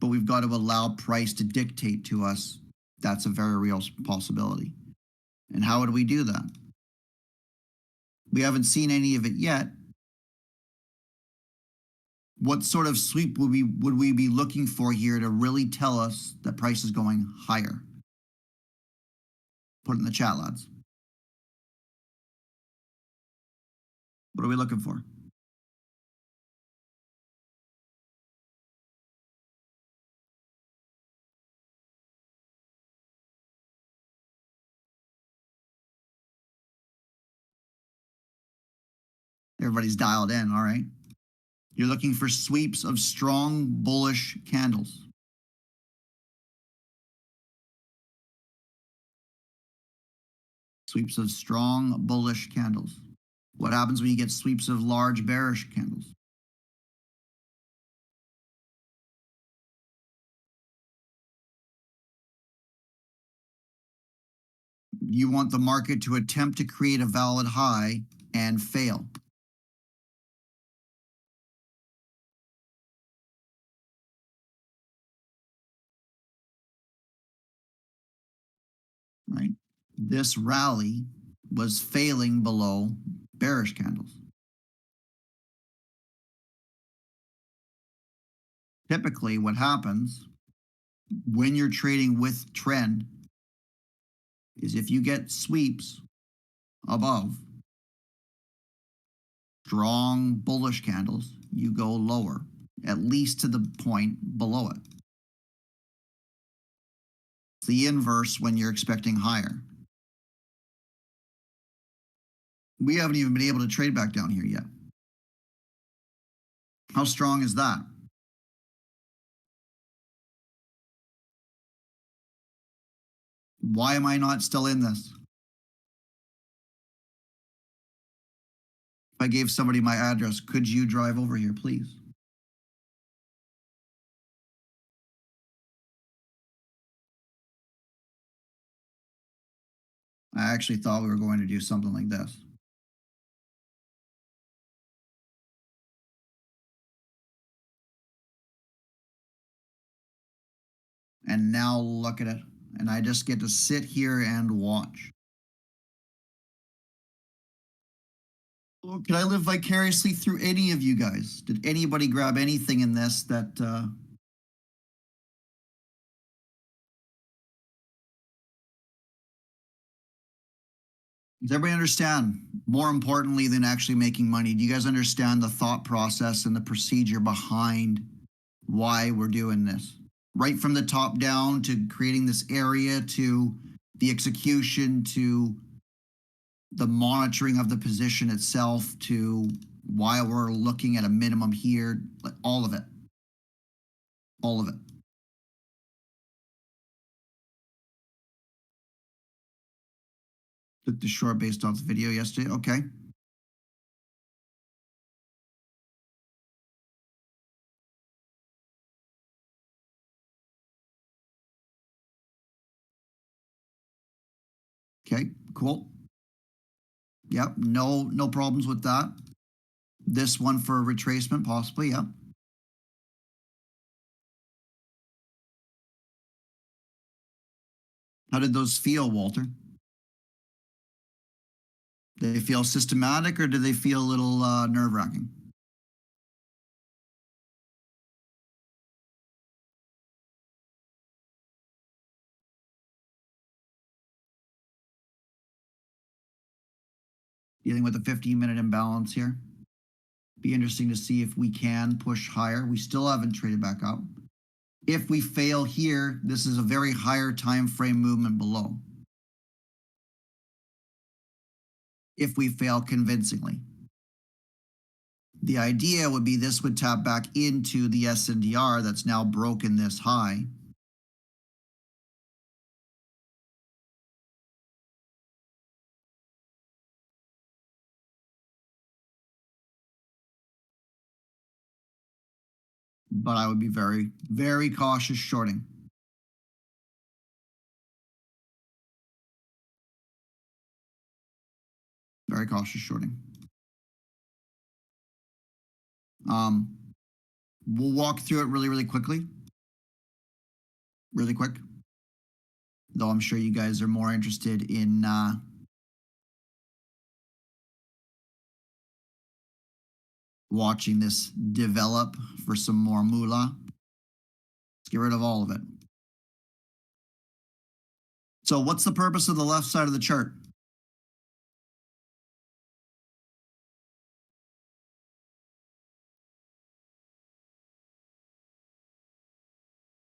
[SPEAKER 1] but we've got to allow price to dictate to us that's a very real possibility. And how would we do that? We haven't seen any of it yet. What sort of sweep would we be looking for here to really tell us that price is going higher? Put it in the chat, lads. What are we looking for? Everybody's dialed in, all right. You're looking for sweeps of strong bullish candles. Sweeps of strong bullish candles. What happens when you get sweeps of large bearish candles? You want the market to attempt to create a valid high and fail. Right? This rally was failing below bearish candles. Typically, what happens when you're trading with trend is if you get sweeps above strong bullish candles, you go lower, at least to the point below it. It's the inverse when you're expecting higher. We haven't even been able to trade back down here yet. How strong is that? Why am I not still in this? If I gave somebody my address, could you drive over here, please? I actually thought we were going to do something like this. And now look at it. And I just get to sit here and watch. Oh, can I live vicariously through any of you guys? Did anybody grab anything in this that does everybody understand? More importantly than actually making money, do you guys understand the thought process and the procedure behind why we're doing this? Right from the top down to creating this area to the execution to the monitoring of the position itself to why we're looking at a minimum here, like all of it. All of it. Took the short based off the video yesterday. Okay. Okay, cool. Yep, no problems with that. This one for a retracement, possibly, yep. How did those feel, Walter? Did they feel systematic or did they feel a little nerve-wracking? Dealing with a 15-minute imbalance here. Be interesting to see if we can push higher. We still haven't traded back up. If we fail here, this is a very higher time frame movement below. If we fail convincingly. The idea would be this would tap back into the SNDR that's now broken this high. But I would be very, very cautious shorting. Very cautious shorting. We'll walk through it really, really quickly. Really quick. Though I'm sure you guys are more interested in watching this develop for some more moolah. Let's get rid of all of it. So what's the purpose of the left side of the chart?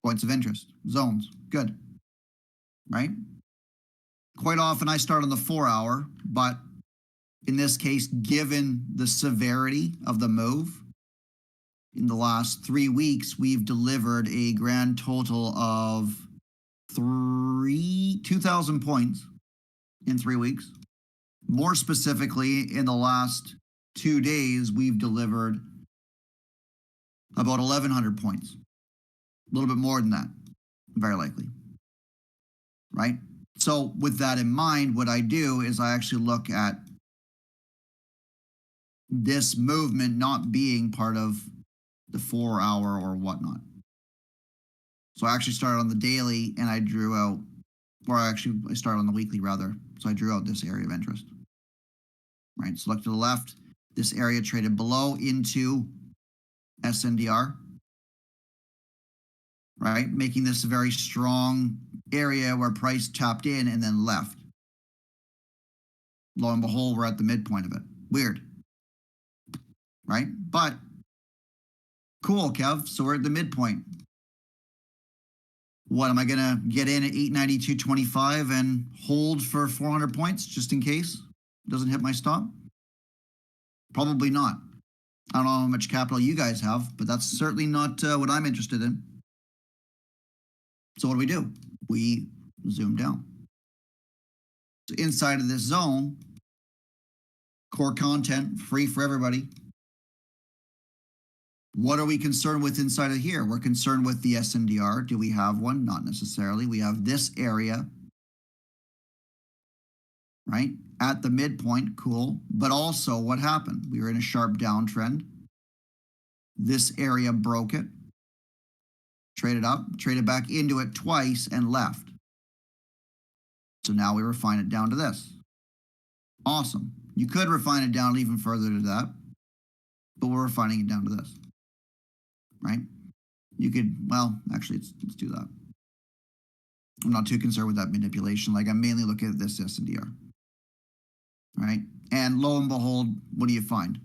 [SPEAKER 1] Points of interest, zones, good, right? Quite often I start on the 4-hour, but in this case, given the severity of the move, in the last 3 weeks, we've delivered a grand total of 2,000 points in 3 weeks. More specifically, in the last 2 days, we've delivered about 1,100 points. A little bit more than that, very likely. Right? So, with that in mind, what I do is I actually look at this movement not being part of the 4-hour or whatnot. So, I actually started on the daily and I drew out, or I started on the weekly rather. So, I drew out this area of interest. Right? So, look to the left, this area traded below into SNDR. Right? Making this a very strong area where price tapped in and then left. Lo and behold, we're at the midpoint of it. Weird. Right? But cool, Kev. So we're at the midpoint. What am I going to get in at 892.25 and hold for 400 points just in case it doesn't hit my stop? Probably not. I don't know how much capital you guys have, but that's certainly not what I'm interested in. So what do? We zoom down. So inside of this zone, core content, free for everybody. What are we concerned with inside of here? We're concerned with the SNDR. Do we have one? Not necessarily. We have this area, right? At the midpoint, cool. But also what happened? We were in a sharp downtrend. This area broke it. Traded up, traded back into it twice and left. So now we refine it down to this. Awesome. You could refine it down even further to that, but we're refining it down to this. Right? You could, well, actually, let's do that. I'm not too concerned with that manipulation. Like I'm mainly looking at this SNDR. Right? And lo and behold, what do you find?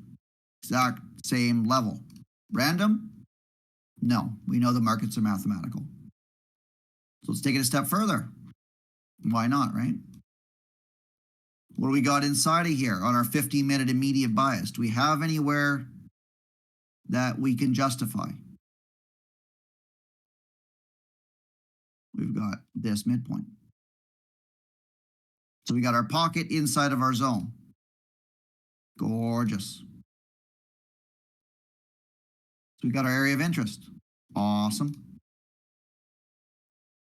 [SPEAKER 1] Exact same level. Random? No, we know the markets are mathematical. So let's take it a step further. Why not, right? What do we got inside of here on our 15-minute immediate bias? Do we have anywhere that we can justify? We've got this midpoint. So we got our pocket inside of our zone. Gorgeous. So we got our area of interest. Awesome.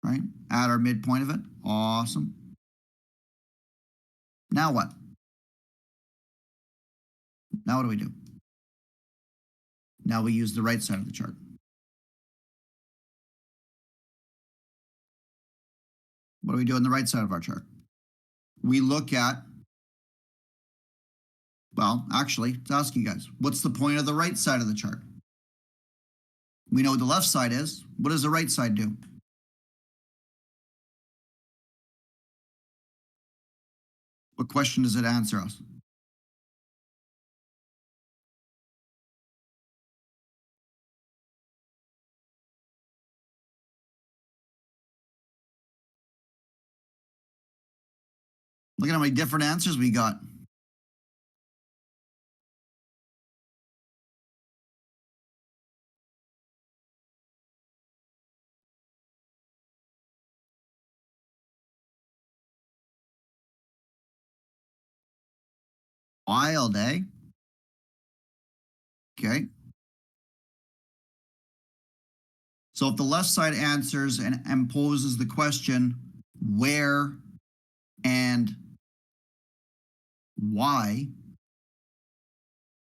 [SPEAKER 1] Right? At our midpoint of it. Awesome. Now what? Now what do? Now we use the right side of the chart. What do we do on the right side of our chart? We look at, well, actually, to ask you guys, what's the point of the right side of the chart? We know what the left side is. What does the right side do? What question does it answer us? Look at how many different answers we got. Wild, eh? Okay. So if the left side answers and poses the question, where and why,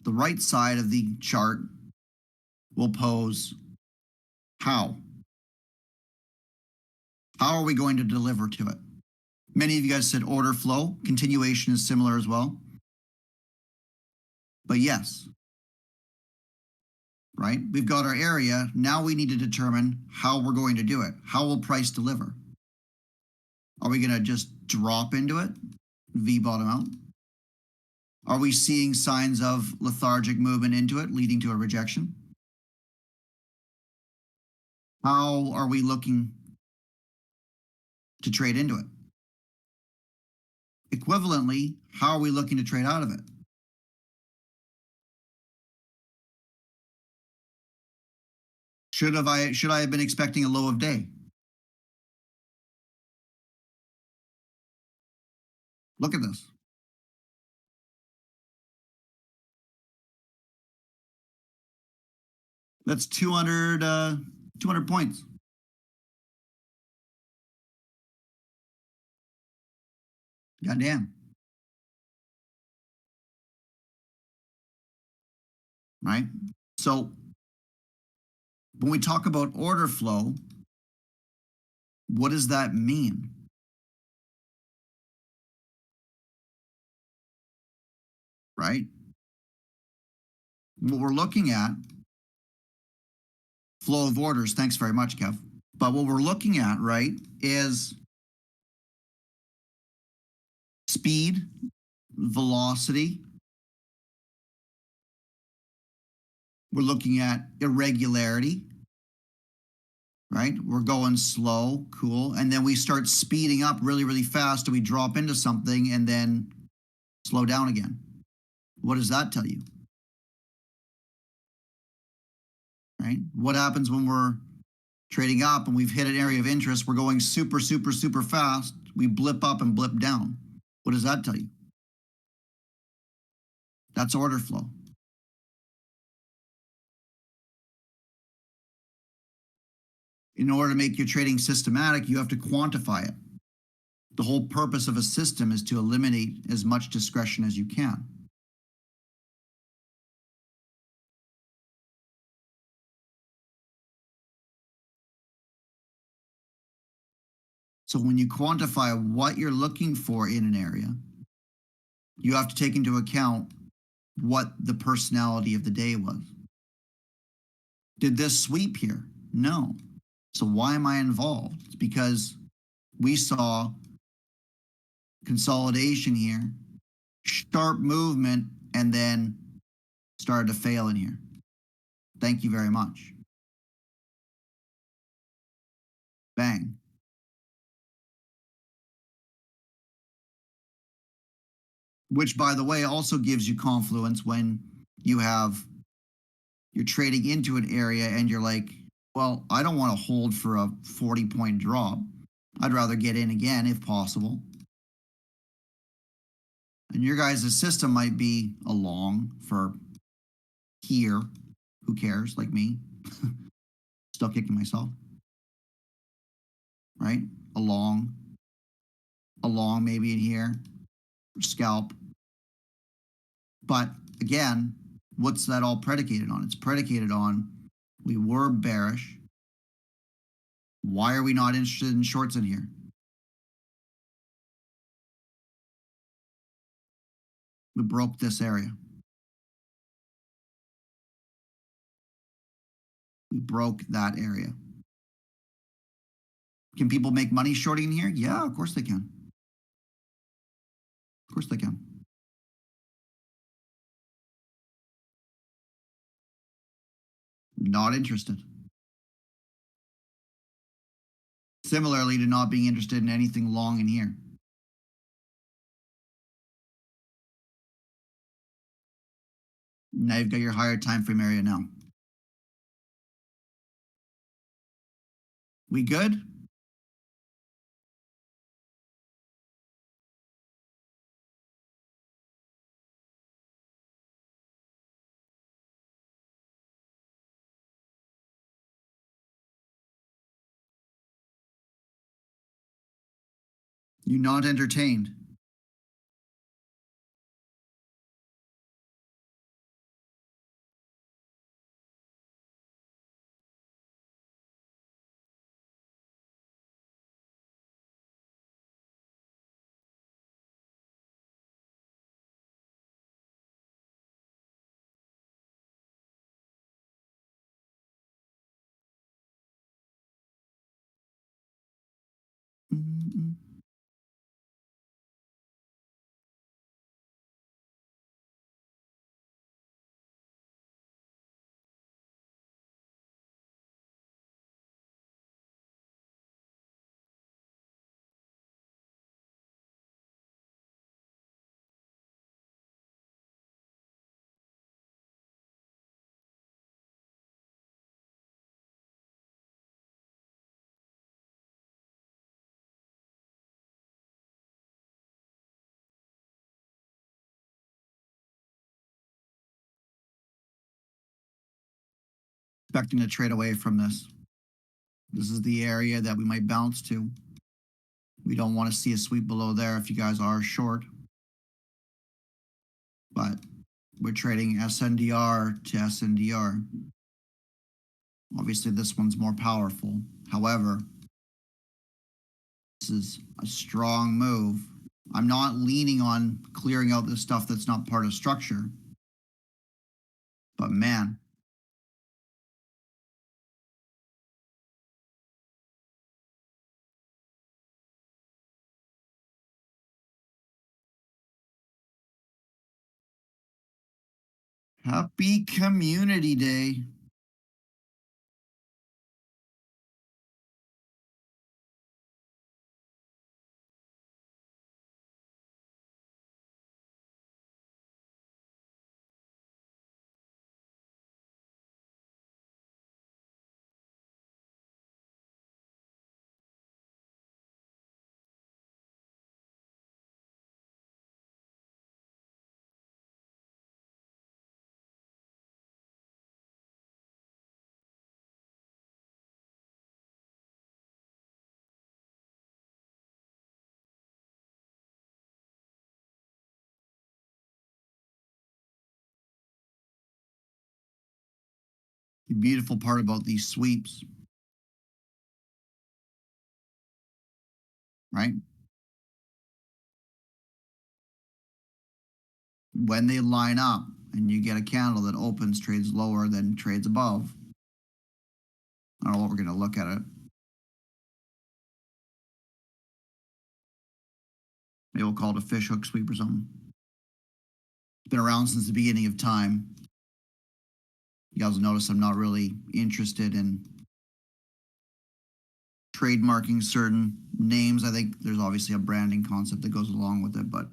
[SPEAKER 1] the right side of the chart will pose how. How are we going to deliver to it? Many of you guys said order flow. Continuation is similar as well. But yes, right? We've got our area. Now we need to determine how we're going to do it. How will price deliver? Are we going to just drop into it? V bottom out? Are we seeing signs of lethargic movement into it, leading to a rejection? How are we looking to trade into it? Equivalently, how are we looking to trade out of it? Should I have been expecting a low of day? Look at this. That's 200 points. Goddamn. Right? So when we talk about order flow, what does that mean? Right? What we're looking at, flow of orders. Thanks very much, Kev. But what we're looking at, right, is speed, velocity. We're looking at irregularity, right? We're going slow, cool. And then we start speeding up really, really fast and we drop into something and then slow down again. What does that tell you? Right? What happens when we're trading up and we've hit an area of interest? We're going super, super, super fast. We blip up and blip down. What does that tell you? That's order flow. In order to make your trading systematic, you have to quantify it. The whole purpose of a system is to eliminate as much discretion as you can. So when you quantify what you're looking for in an area, you have to take into account what the personality of the day was. Did this sweep here? No. So why am I involved? It's because we saw consolidation here, sharp movement, and then started to fail in here. Thank you very much. Bang. Which, by the way, also gives you confluence when you're trading into an area and you're like, well, I don't want to hold for a 40-point drop. I'd rather get in again if possible. And your guys' system might be a long for here. Who cares? Like me. Still kicking myself. Right? A long maybe in here. Scalp. But again, what's that all predicated on? It's predicated on we were bearish. Why are we not interested in shorts in here? We broke this area. We broke that area. Can people make money shorting in here? Yeah, of course they can. Of course they can. Not interested. Similarly to not being interested in anything long in here. Now you've got your higher time frame area now. We good? You not entertained? Mm-mm. Expecting to trade away from this. This is the area that we might bounce to. We don't want to see a sweep below there if you guys are short, but we're trading SNDR to SNDR. Obviously, this one's more powerful. However, this is a strong move. I'm not leaning on clearing out the stuff that's not part of structure, but man, happy community day. The beautiful part about these sweeps, right? When they line up and you get a candle that opens trades lower than trades above, I don't know what we're going to look at it. Maybe we'll call it a fish hook sweep or something. It's been around since the beginning of time. You guys will notice I'm not really interested in trademarking certain names. I think there's obviously a branding concept that goes along with it, but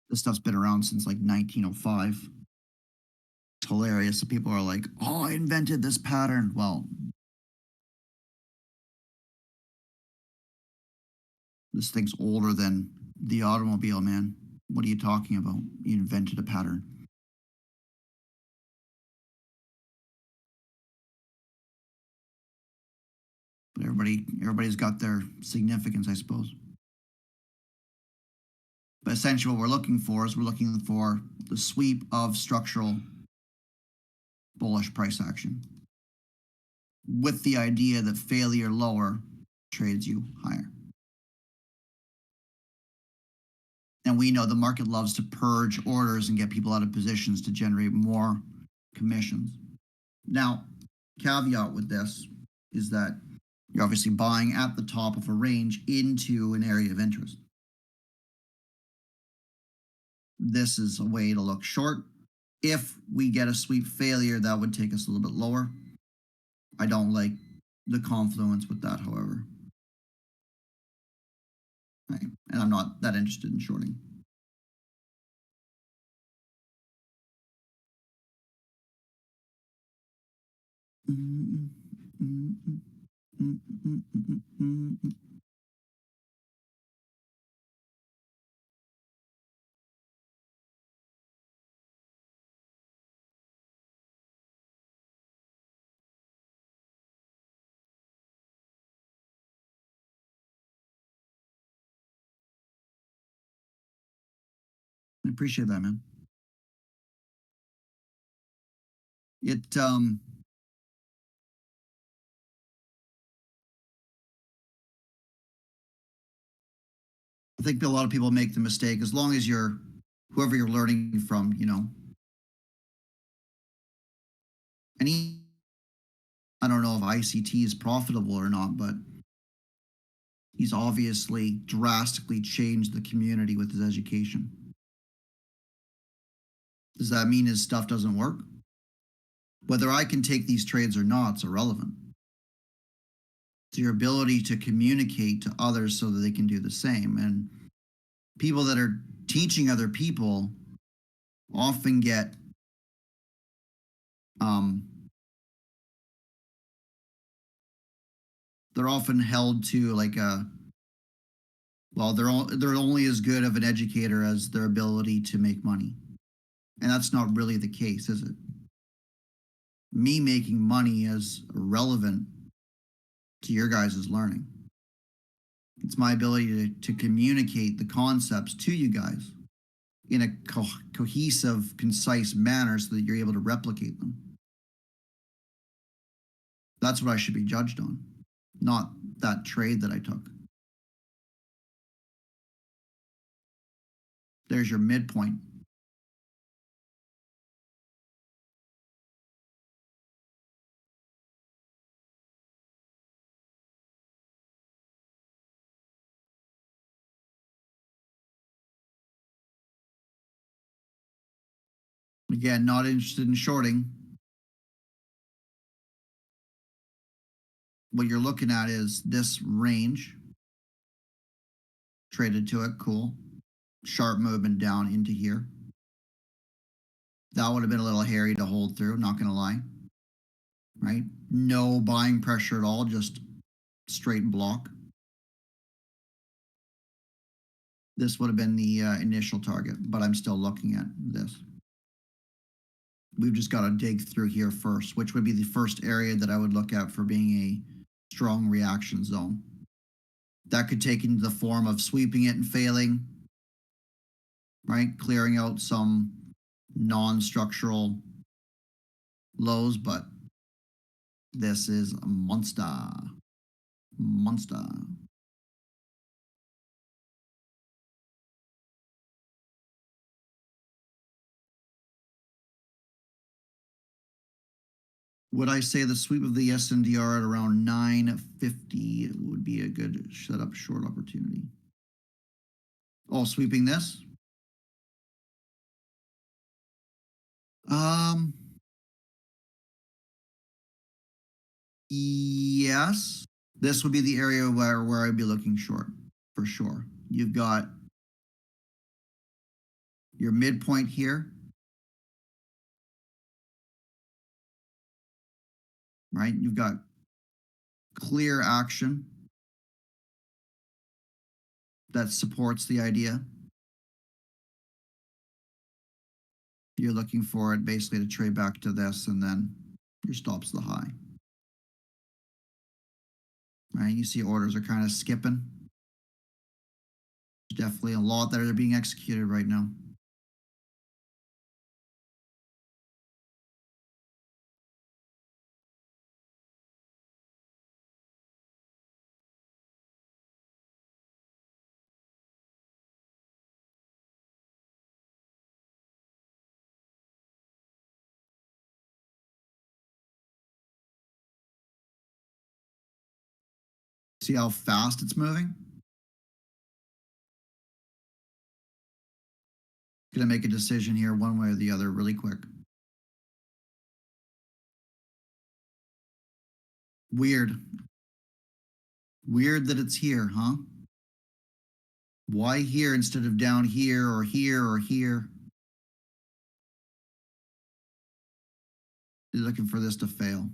[SPEAKER 1] this stuff's been around since like 1905. It's hilarious. So people are like, oh, I invented this pattern. Well, this thing's older than the automobile, man. What are you talking about? You invented a pattern. But everybody's got their significance, I suppose. But essentially, what we're looking for is we're looking for the sweep of structural bullish price action with the idea that failure lower trades you higher. And we know the market loves to purge orders and get people out of positions to generate more commissions. Now, caveat with this is that you're obviously buying at the top of a range into an area of interest. This is a way to look short. If we get a sweep failure, that would take us a little bit lower. I don't like the confluence with that, however. Right. And I'm not that interested in shorting. Mm, mm, mm, mm, mm, mm, mm, mm. I appreciate that, man. It I think a lot of people make the mistake as long as you're whoever you're learning from, any I don't know if ICT is profitable or not, but he's obviously drastically changed the community with his education. Does that mean his stuff doesn't work? Whether I can take these trades or not is irrelevant. It's your ability to communicate to others so that they can do the same. And people that are teaching other people often get um, they're often held to like a well they're only as good of an educator as their ability to make money, and that's not really the case, is it? Me making money is irrelevant to your guys' learning. It's my ability to communicate the concepts to you guys in a cohesive, concise manner so that you're able to replicate them. That's what I should be judged on, not that trade that I took. There's your midpoint. Again, not interested in shorting. What you're looking at is this range, traded to it, cool. Sharp movement down into here. That would have been a little hairy to hold through, not going to lie. Right? No buying pressure at all, just straight block. This would have been the initial target, but I'm still looking at this. We've just got to dig through here first, which would be the first area that I would look at for being a strong reaction zone. That could take into the form of sweeping it and failing, right? Clearing out some non-structural lows, but this is a monster. Monster. Would I say the sweep of the SNDR at around 950 would be a good setup short opportunity? Oh, sweeping this? Um, yes. This would be the area where I'd be looking short for sure. You've got your midpoint here, right? You've got clear action that supports the idea. You're looking for it basically to trade back to this, and then your stop's the high. Right? You see orders are kind of skipping. There's definitely a lot that are being executed right now. See how fast it's moving? Gonna make a decision here one way or the other really quick. Weird. Weird that it's here, huh? Why here instead of down here or here or here? You're looking for this to fail.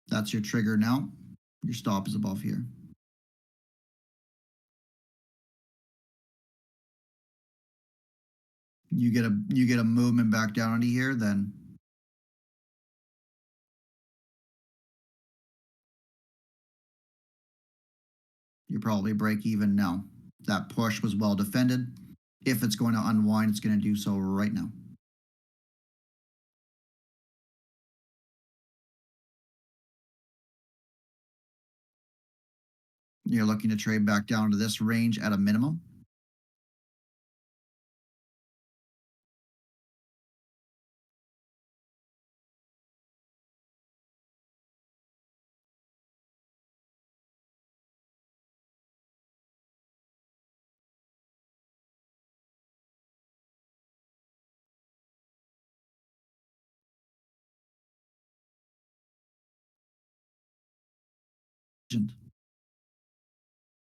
[SPEAKER 1] That's your trigger now. Your stop is above here. You get a movement back down into here, then you're probably break even now. That push was well defended. If it's going to unwind, it's going to do so right now. You're looking to trade back down to this range at a minimum.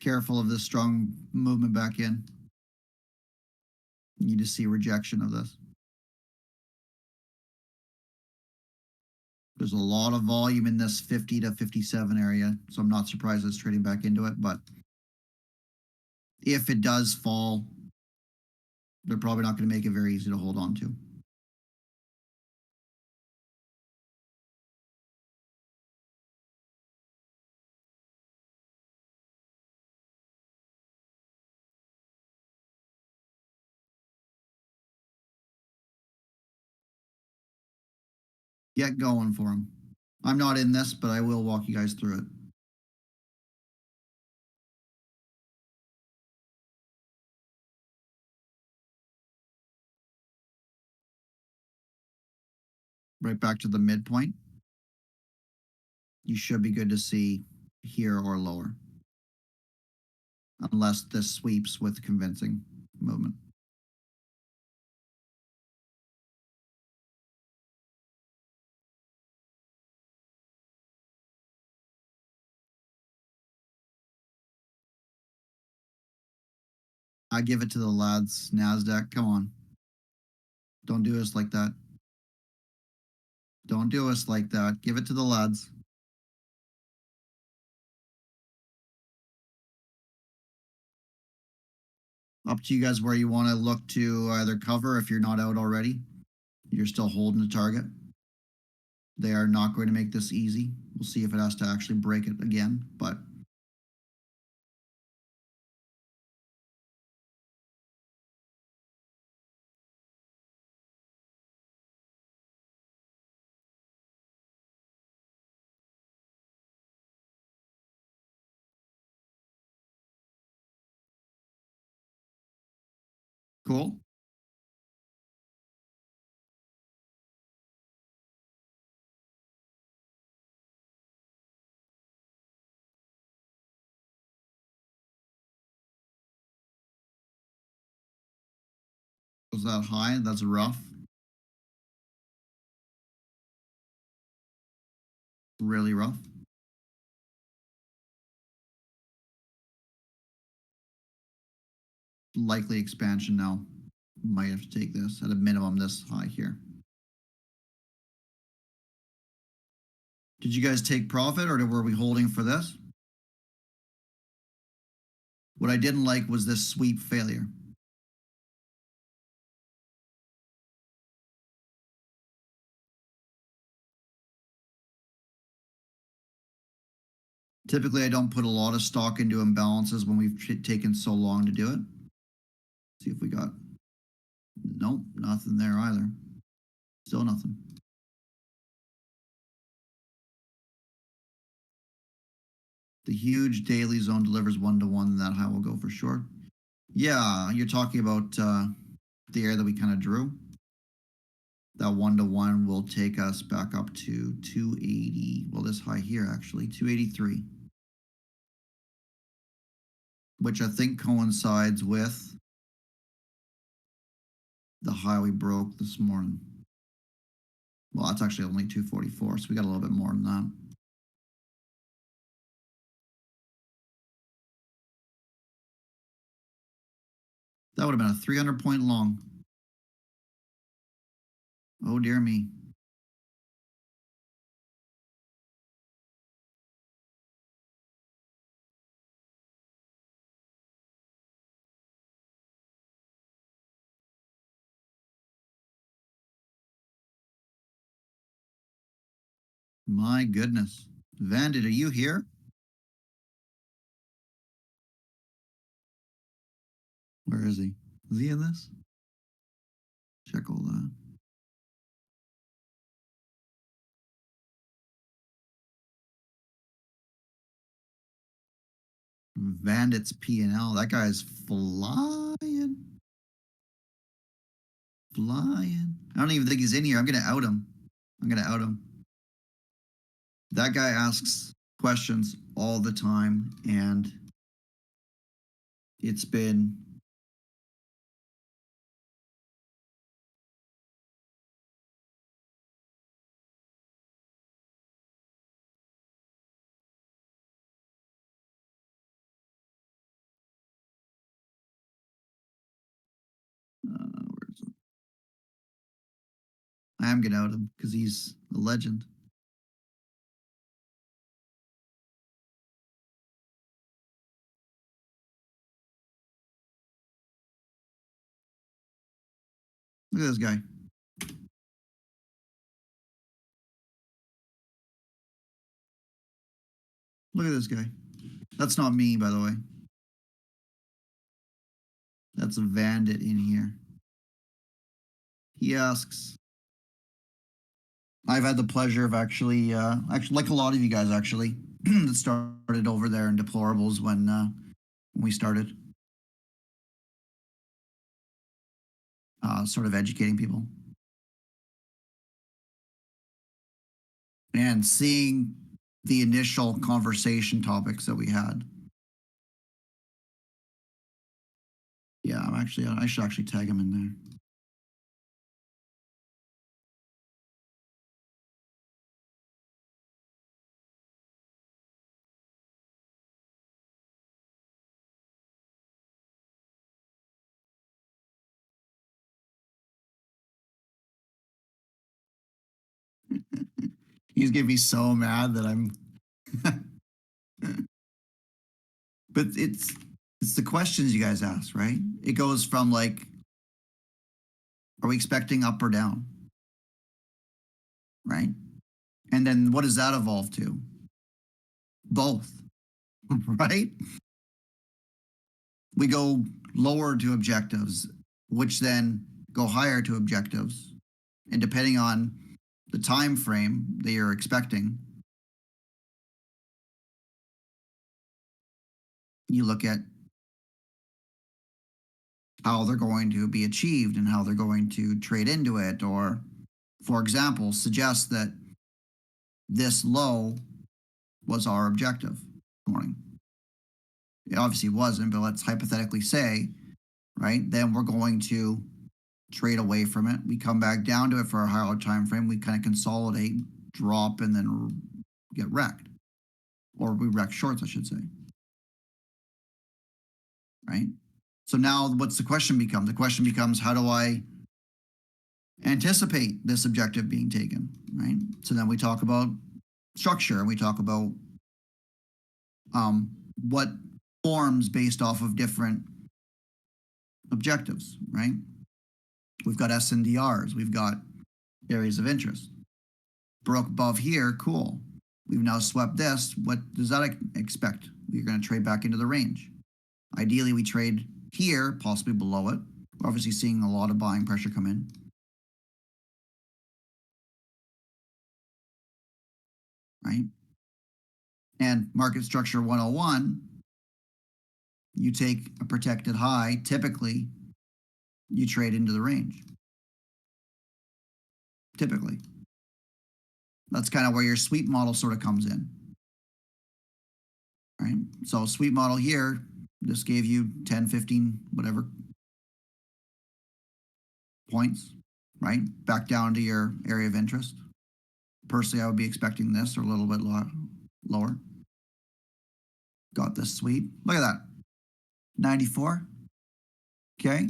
[SPEAKER 1] Careful of this strong movement back in. You need to see rejection of this. There's a lot of volume in this 50 to 57 area, so I'm not surprised it's trading back into it. But if it does fall, they're probably not going to make it very easy to hold on to. Get going for them. I'm not in this, but I will walk you guys through it. Right back to the midpoint. You should be good to see here or lower, unless this sweeps with convincing movement. I give it to the lads. NASDAQ, come on. Don't do us like that. Don't do us like that. Give it to the lads. Up to you guys where you want to look to either cover if you're not out already. You're still holding the target. They are not going to make this easy. We'll see if it has to actually break it again, but cool. Was that high? That's rough. Really rough. Likely expansion now. Might have to take this at a minimum this high here. Did you guys take profit or were we holding for this? What I didn't like was this sweep failure. Typically, I don't put a lot of stock into imbalances when we've taken so long to do it. See if we got. Nope, nothing there either. Still nothing. The huge daily zone delivers 1-to-1, that high will go for sure. Yeah, you're talking about the area that we kind of drew. That 1-to-1 will take us back up to 280. Well, this high here actually, 283. Which I think coincides with the high we broke this morning. Well, that's actually only 244, so we got a little bit more than that. That would have been a 300-point long. Oh, dear me. My goodness. Vandit, are you here? Where is he? Is he in this? Check all that. Vandit's P&L. That guy's flying. Flying. I don't even think he's in here. I'm going to out him. I'm going to out him. That guy asks questions all the time, and it's been where is it? I am going to out him because he's a legend. Look at this guy. Look at this guy. That's not me, by the way. That's a Vandit in here. He asks. I've had the pleasure of actually, like a lot of you guys, actually, that started over there in deplorables when we started, sort of educating people and seeing the initial conversation topics that we had. Yeah, I should actually tag him in there. He's gonna be so mad that I'm. But it's the questions you guys ask, right? It goes from like, are we expecting up or down, right? And then what does that evolve to? Both, right? We go lower to objectives, which then go higher to objectives, and depending on the time frame that you're expecting, you look at how they're going to be achieved and how they're going to trade into it, or for example suggest that this low was our objective this morning. It obviously wasn't, but let's hypothetically say, right, then we're going to trade away from it. We come back down to it for a higher time frame. We kind of consolidate, drop, and then get wrecked, or we wreck shorts, I should say. Right. So now, what's the question become? The question becomes, how do I anticipate this objective being taken? Right. So then we talk about structure, and we talk about what forms based off of different objectives. Right. We've got SNDRs. We've got areas of interest. Broke above here, cool. We've now swept this. What does that expect? We're going to trade back into the range. Ideally, we trade here, possibly below it. We're obviously seeing a lot of buying pressure come in. Right? And market structure 101, you take a protected high, typically, you trade into the range. Typically. That's kind of where your sweep model sort of comes in. Right? So sweep model here, this gave you 10, 15, whatever points, right? Back down to your area of interest. Personally, I would be expecting this or a little bit lower. Got this sweep. Look at that. 94. Okay.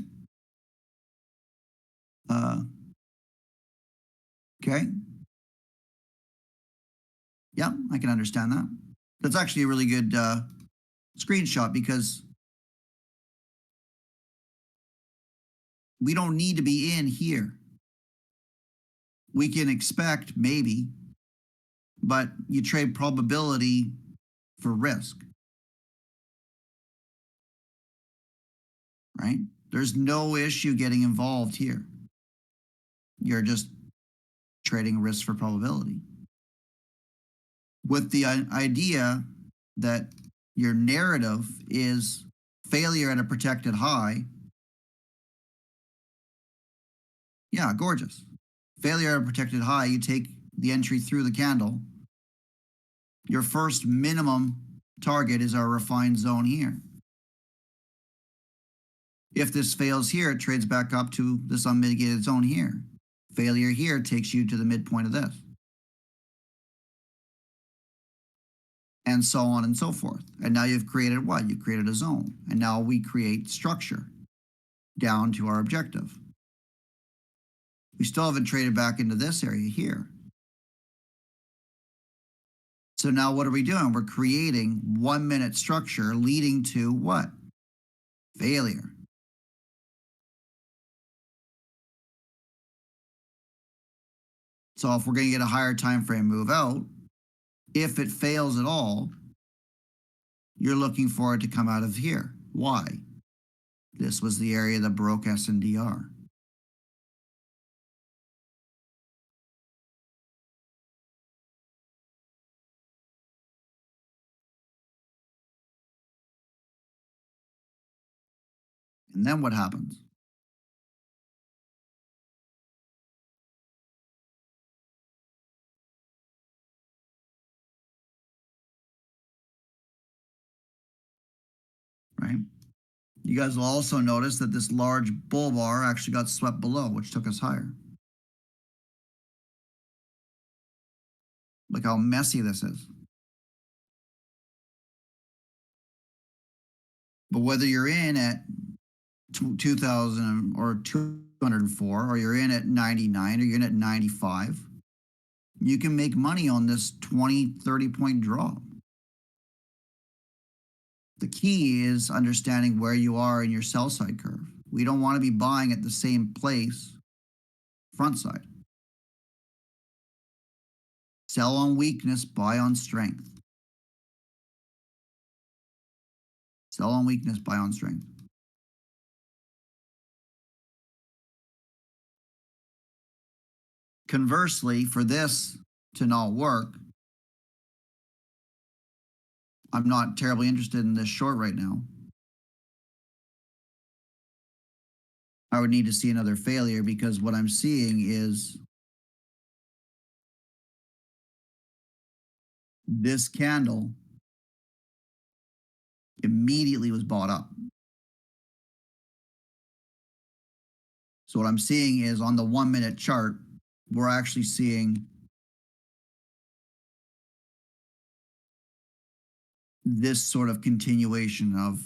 [SPEAKER 1] Okay. Yeah, I can understand that. That's actually a really good screenshot because we don't need to be in here. We can expect maybe but you trade probability for risk, right? There's no issue getting involved here. You're just trading risk for probability with the idea that your narrative is failure at a protected high. Yeah, gorgeous. Failure at a protected high, you take the entry through the candle. Your first minimum target is our refined zone here. If this fails here, it trades back up to this unmitigated zone here. Failure here takes you to the midpoint of this. And so on and so forth. And now you've created what? You've created a zone. And now we create structure down to our objective. We still haven't traded back into this area here. So now what are we doing? We're creating 1 minute structure leading to what? Failure. So if we're going to get a higher time frame move out, if it fails at all, you're looking for it to come out of here. Why? This was the area that broke SNDR. And then what happens? Right? You guys will also notice that this large bull bar actually got swept below, which took us higher. Look how messy this is. But whether you're in at 2000 or 204, or you're in at 99, or you're in at 95, you can make money on this 20, 30 point drop. The key is understanding where you are in your sell side curve. We don't want to be buying at the same place front side. Sell on weakness, buy on strength. Sell on weakness, buy on strength. Conversely, for this to not work, I'm not terribly interested in this short right now. I would need to see another failure because what I'm seeing is this candle immediately was bought up. So what I'm seeing is on the 1 minute chart, we're actually seeing this sort of continuation of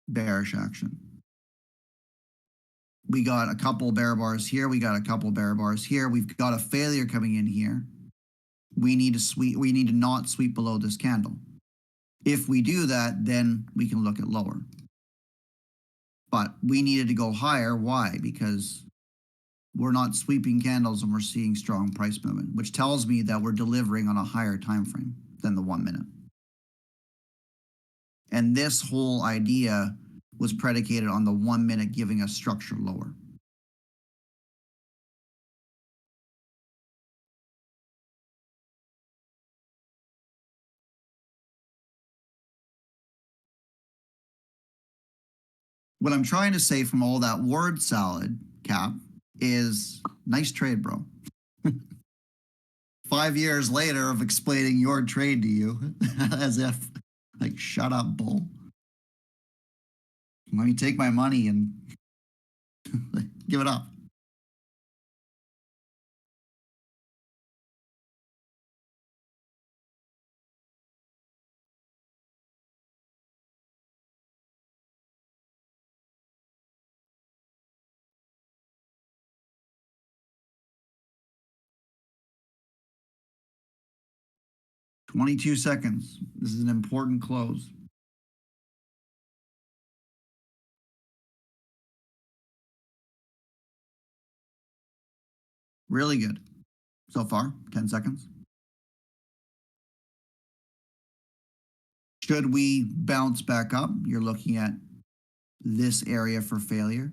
[SPEAKER 1] bearish action. We got a couple bear bars here. We got a couple bear bars here. We've got a failure coming in here. We need to not sweep below this candle. If we do that, then we can look at lower. But we needed to go higher. Why? Because we're not sweeping candles and we're seeing strong price movement, which tells me that we're delivering on a higher time frame than the 1 minute. And this whole idea was predicated on the 1 minute giving us structure lower. What I'm trying to say from all that word salad, Cap, is nice trade, bro. 5 years later of explaining your trade to you as if, like, shut up, bull. Let me take my money and give it up. "22 seconds. This is an important close." Really good so far. 10 seconds. Should we bounce back up, you're looking at this area for failure.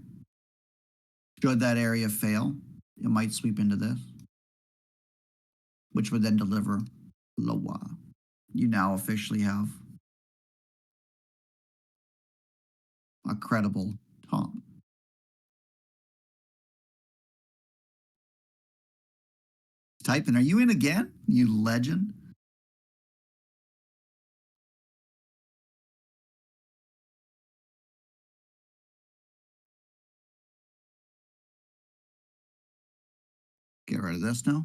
[SPEAKER 1] Should that area fail, it might sweep into this, which would then deliver lower. You now officially have a credible top. Typing, are you in again? You legend. Get rid of this now.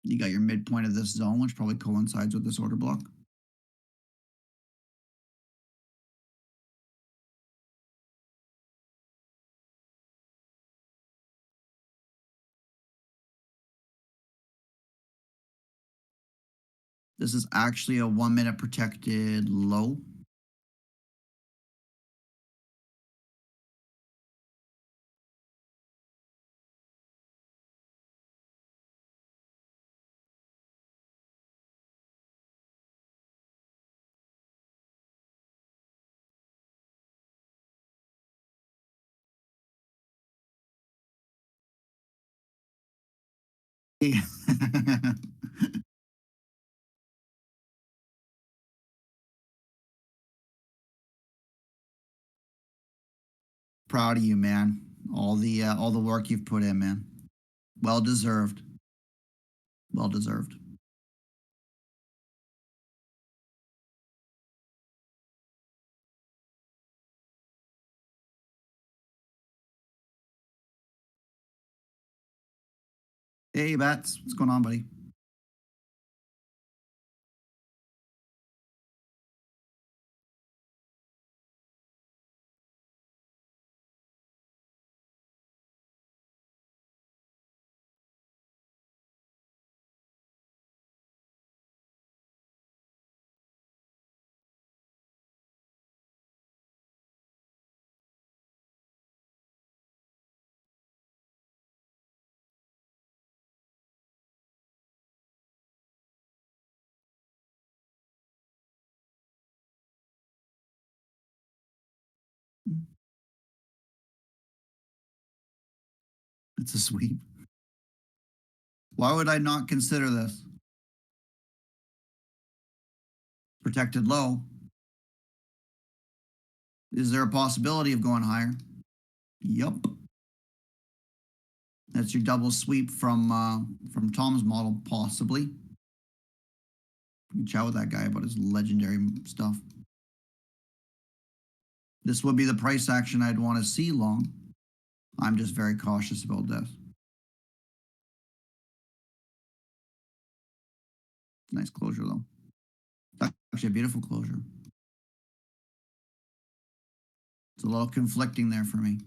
[SPEAKER 1] You got your midpoint of this zone, which probably coincides with this order block. This is actually a 1 minute protected low. Proud of you, man. All the work you've put in, man. Well deserved. Well deserved. Hey, Bats, what's going on, buddy? It's a sweep. Why would I not consider this? Protected low. Is there a possibility of going higher? Yup. That's your double sweep from Tom's model, possibly. You can chat with that guy about his legendary stuff. This would be the price action I'd want to see long. I'm just very cautious about this. Nice closure though. That's actually a beautiful closure. It's a little conflicting there for me.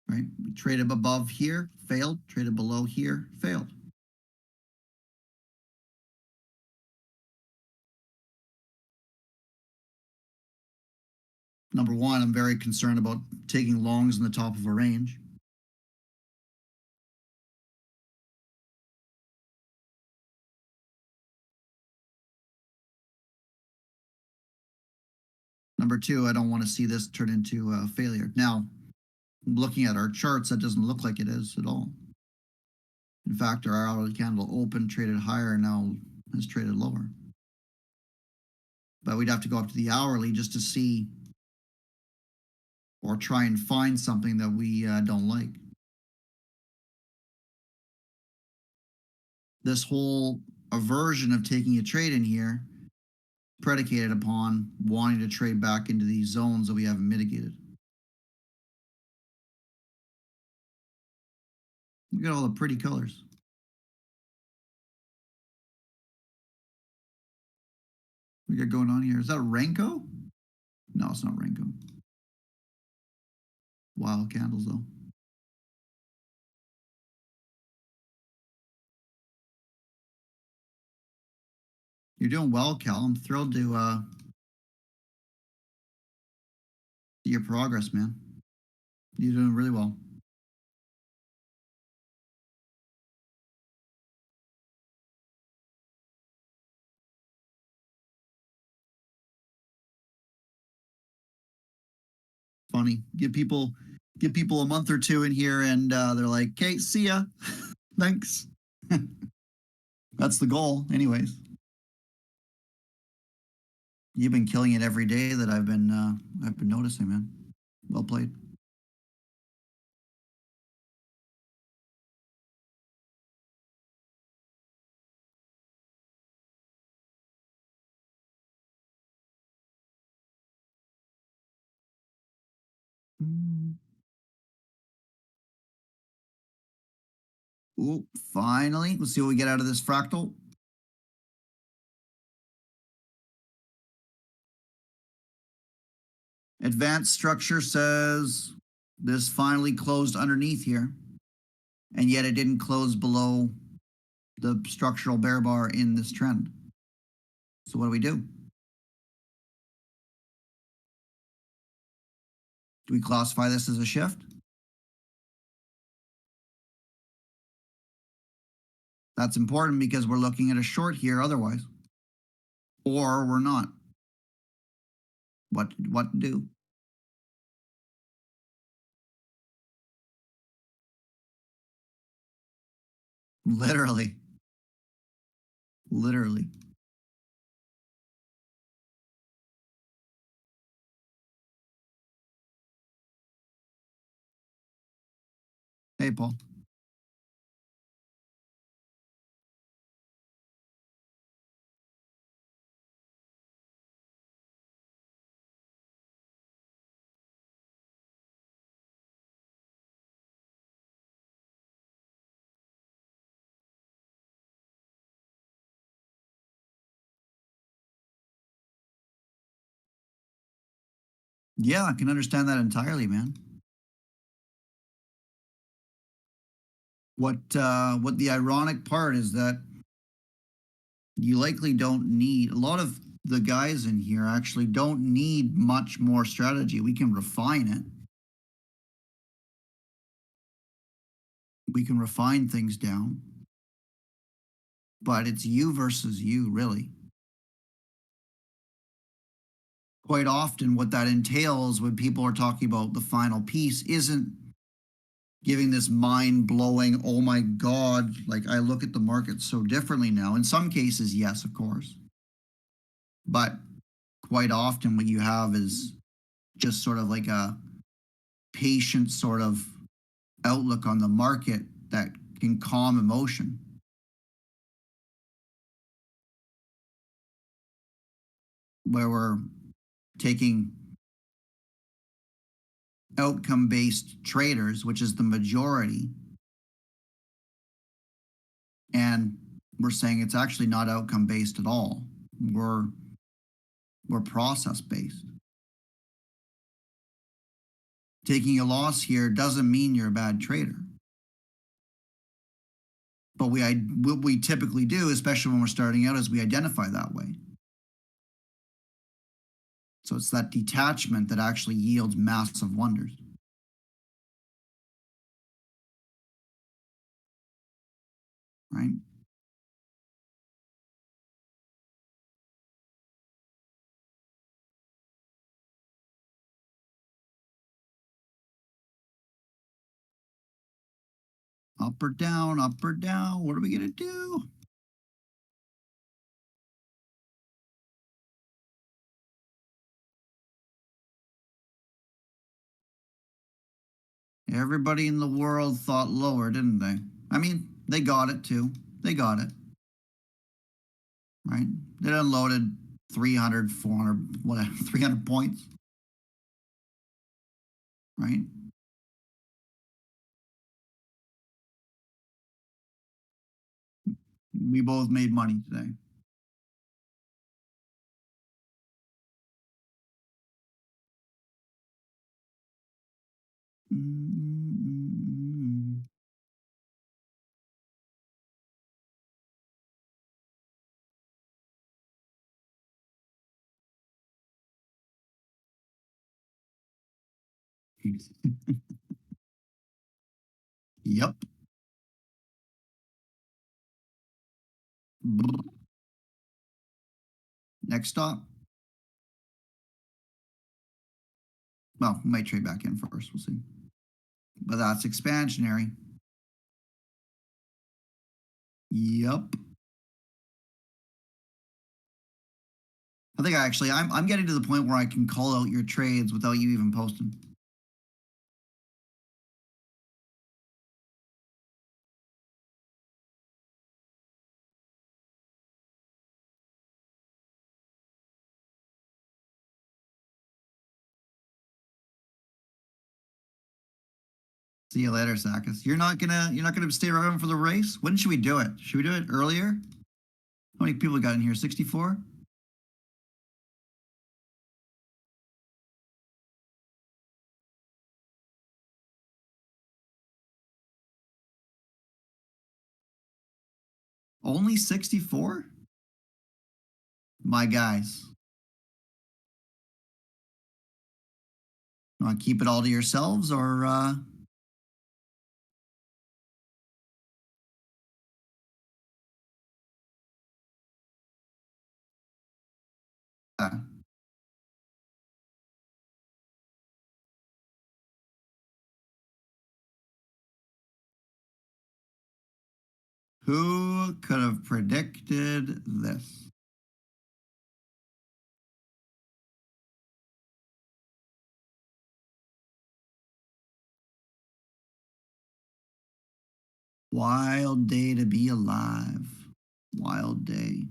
[SPEAKER 1] Right? We traded above here, failed. Traded below here, failed. Number one, I'm very concerned about taking longs in the top of a range. Number two, I don't want to see this turn into a failure. Now, looking at our charts, that doesn't look like it is at all. In fact, our hourly candle open, traded higher, now has traded lower. But we'd have to go up to the hourly just to see or try and find something that we don't like. This whole aversion of taking a trade in here predicated upon wanting to trade back into these zones that we haven't mitigated. Look at all the pretty colors. We got going on here. Is that Renko? No, it's not Renko. Wild candles though. You're doing well, Cal. I'm thrilled to your progress, man. You're doing really well. Funny. Give people a month or two in here, and they're like, "Okay, see ya. Thanks." That's the goal, anyways. You've been killing it every day that I've been noticing, man. Well played. Mm. Ooh, finally, let's see what we get out of this fractal. Advanced structure says this finally closed underneath here, and yet it didn't close below the structural bear bar in this trend. So what do we do? Do we classify this as a shift? That's important because we're looking at a short here otherwise, or we're not. What to do? Literally, literally. Hey, Paul. Yeah, I can understand that entirely, man. What the ironic part is that you likely don't need a lot of the guys in here actually don't need much more strategy. We can refine it. We can refine things down, but it's you versus you, really. Quite often, what that entails when people are talking about the final piece isn't giving this mind blowing, oh my God, like I look at the market so differently now. In some cases, yes, of course. But quite often, what you have is just sort of like a patient sort of outlook on the market that can calm emotion, where we're taking outcome based traders, which is the majority, and we're saying it's actually not outcome based at all. We're we're process based. Taking a loss here doesn't mean you're a bad trader. But what we typically do, especially when we're starting out, is we identify that way. So it's that detachment that actually yields massive wonders, right? Up or down, up or down. What are we gonna do? Everybody in the world thought lower, didn't they? I mean, they got it too. They got it, right? They unloaded 300, 400, whatever, 300 points, right? We both made money today. Mm-mm-mm. Yep. Next stop. Well, we might trade back in first. We'll see. But that's expansionary. Yep. I think I'm getting to the point where I can call out your trades without you even posting. See you later, Sakis. You're not gonna stay around for the race? When should we do it? Should we do it earlier? How many people got in here? 64? Only 64? My guys. Want to keep it all to yourselves or uh, who could have predicted this? Wild day to be alive. Wild day.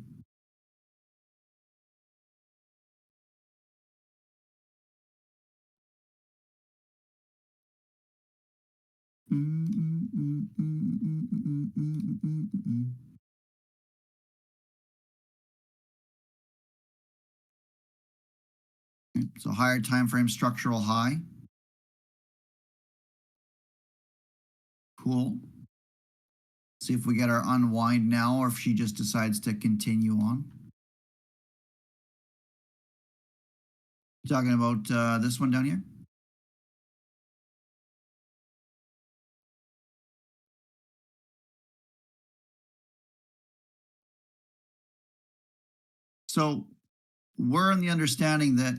[SPEAKER 1] So higher time frame structural high. Cool. See if we get our unwind now or if she just decides to continue on. You talking about this one down here? So we're in the understanding that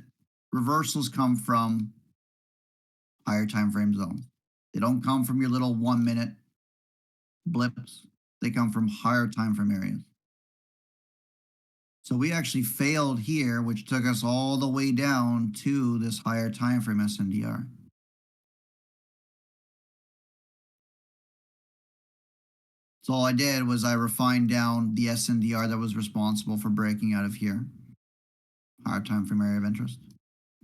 [SPEAKER 1] reversals come from higher time frame zones. They don't come from your little 1 minute blips. They come from higher time frame areas. So we actually failed here, which took us all the way down to this higher time frame SNDR. So all I did was I refined down the SNDR that was responsible for breaking out of here, higher time frame area of interest.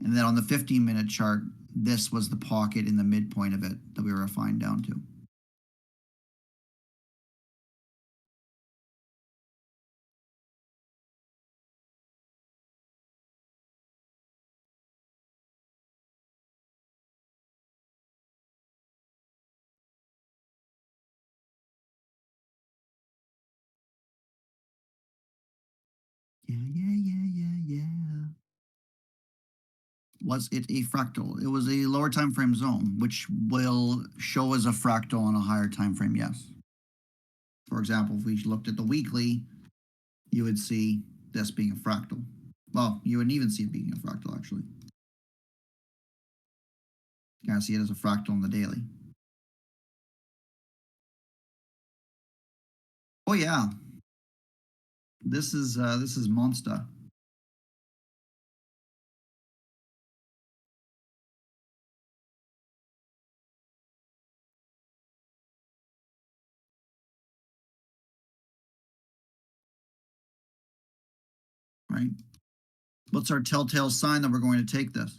[SPEAKER 1] And then on the 15-minute chart, this was the pocket in the midpoint of it that we refined down to. Yeah. Was it a fractal? It was a lower time frame zone, which will show as a fractal on a higher time frame, yes. For example, if we looked at the weekly, you would see this being a fractal. Well, you wouldn't even see it being a fractal, actually. You kind of see it as a fractal on the daily. Oh yeah, this is monster. Right? What's our telltale sign that we're going to take this?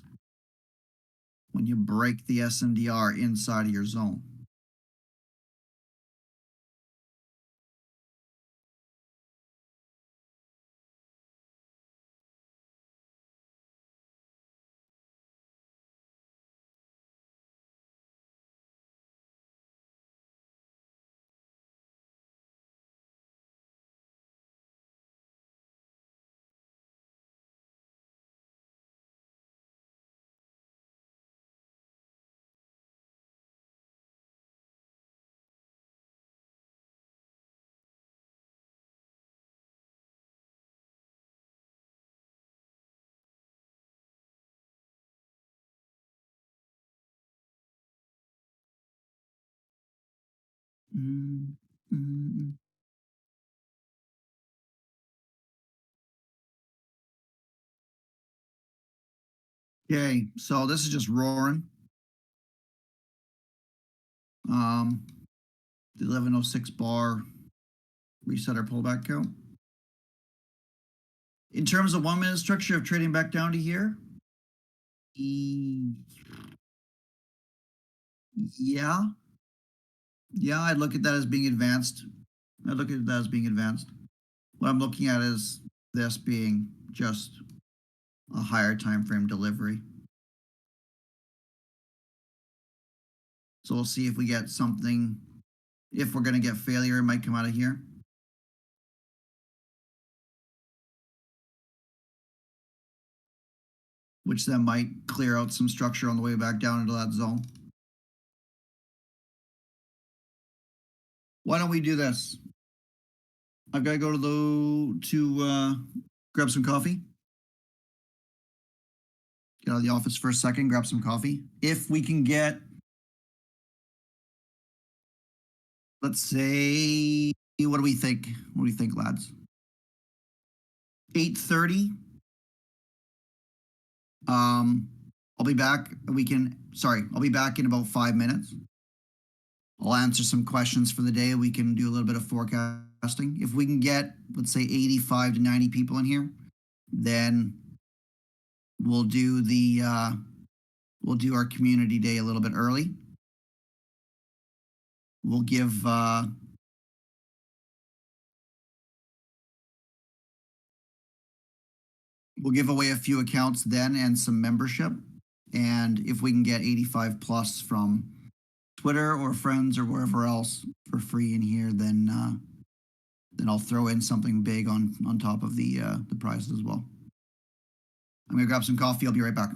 [SPEAKER 1] When you break the SNDR inside of your zone. Mm, mm. Okay, so this is just roaring. Um, the 1106 bar reset our pullback count. In terms of 1 minute structure of trading back down to here, yeah, yeah, I'd look at that as being advanced. I look at that as being advanced. What I'm looking at is this being just a higher time frame delivery. So we'll see if we get something. If we're going to get failure, it might come out of here, which then might clear out some structure on the way back down into that zone. Why don't we do this? I've got to go grab some coffee. Get out of the office for a second, grab some coffee. If we can get, let's say, what do we think? What do you think, lads? 8:30. Um, I'll be back. I'll be back in about 5 minutes. I'll answer some questions for the day. We can do a little bit of forecasting. If we can get, let's say, 85 to 90 people in here, then we'll do our community day a little bit early. We'll give we'll give away a few accounts then and some membership. And if we can get 85 plus from Twitter or friends or wherever else for free in here, then I'll throw in something big on top of the prize as well. I'm gonna grab some coffee. I'll be right back.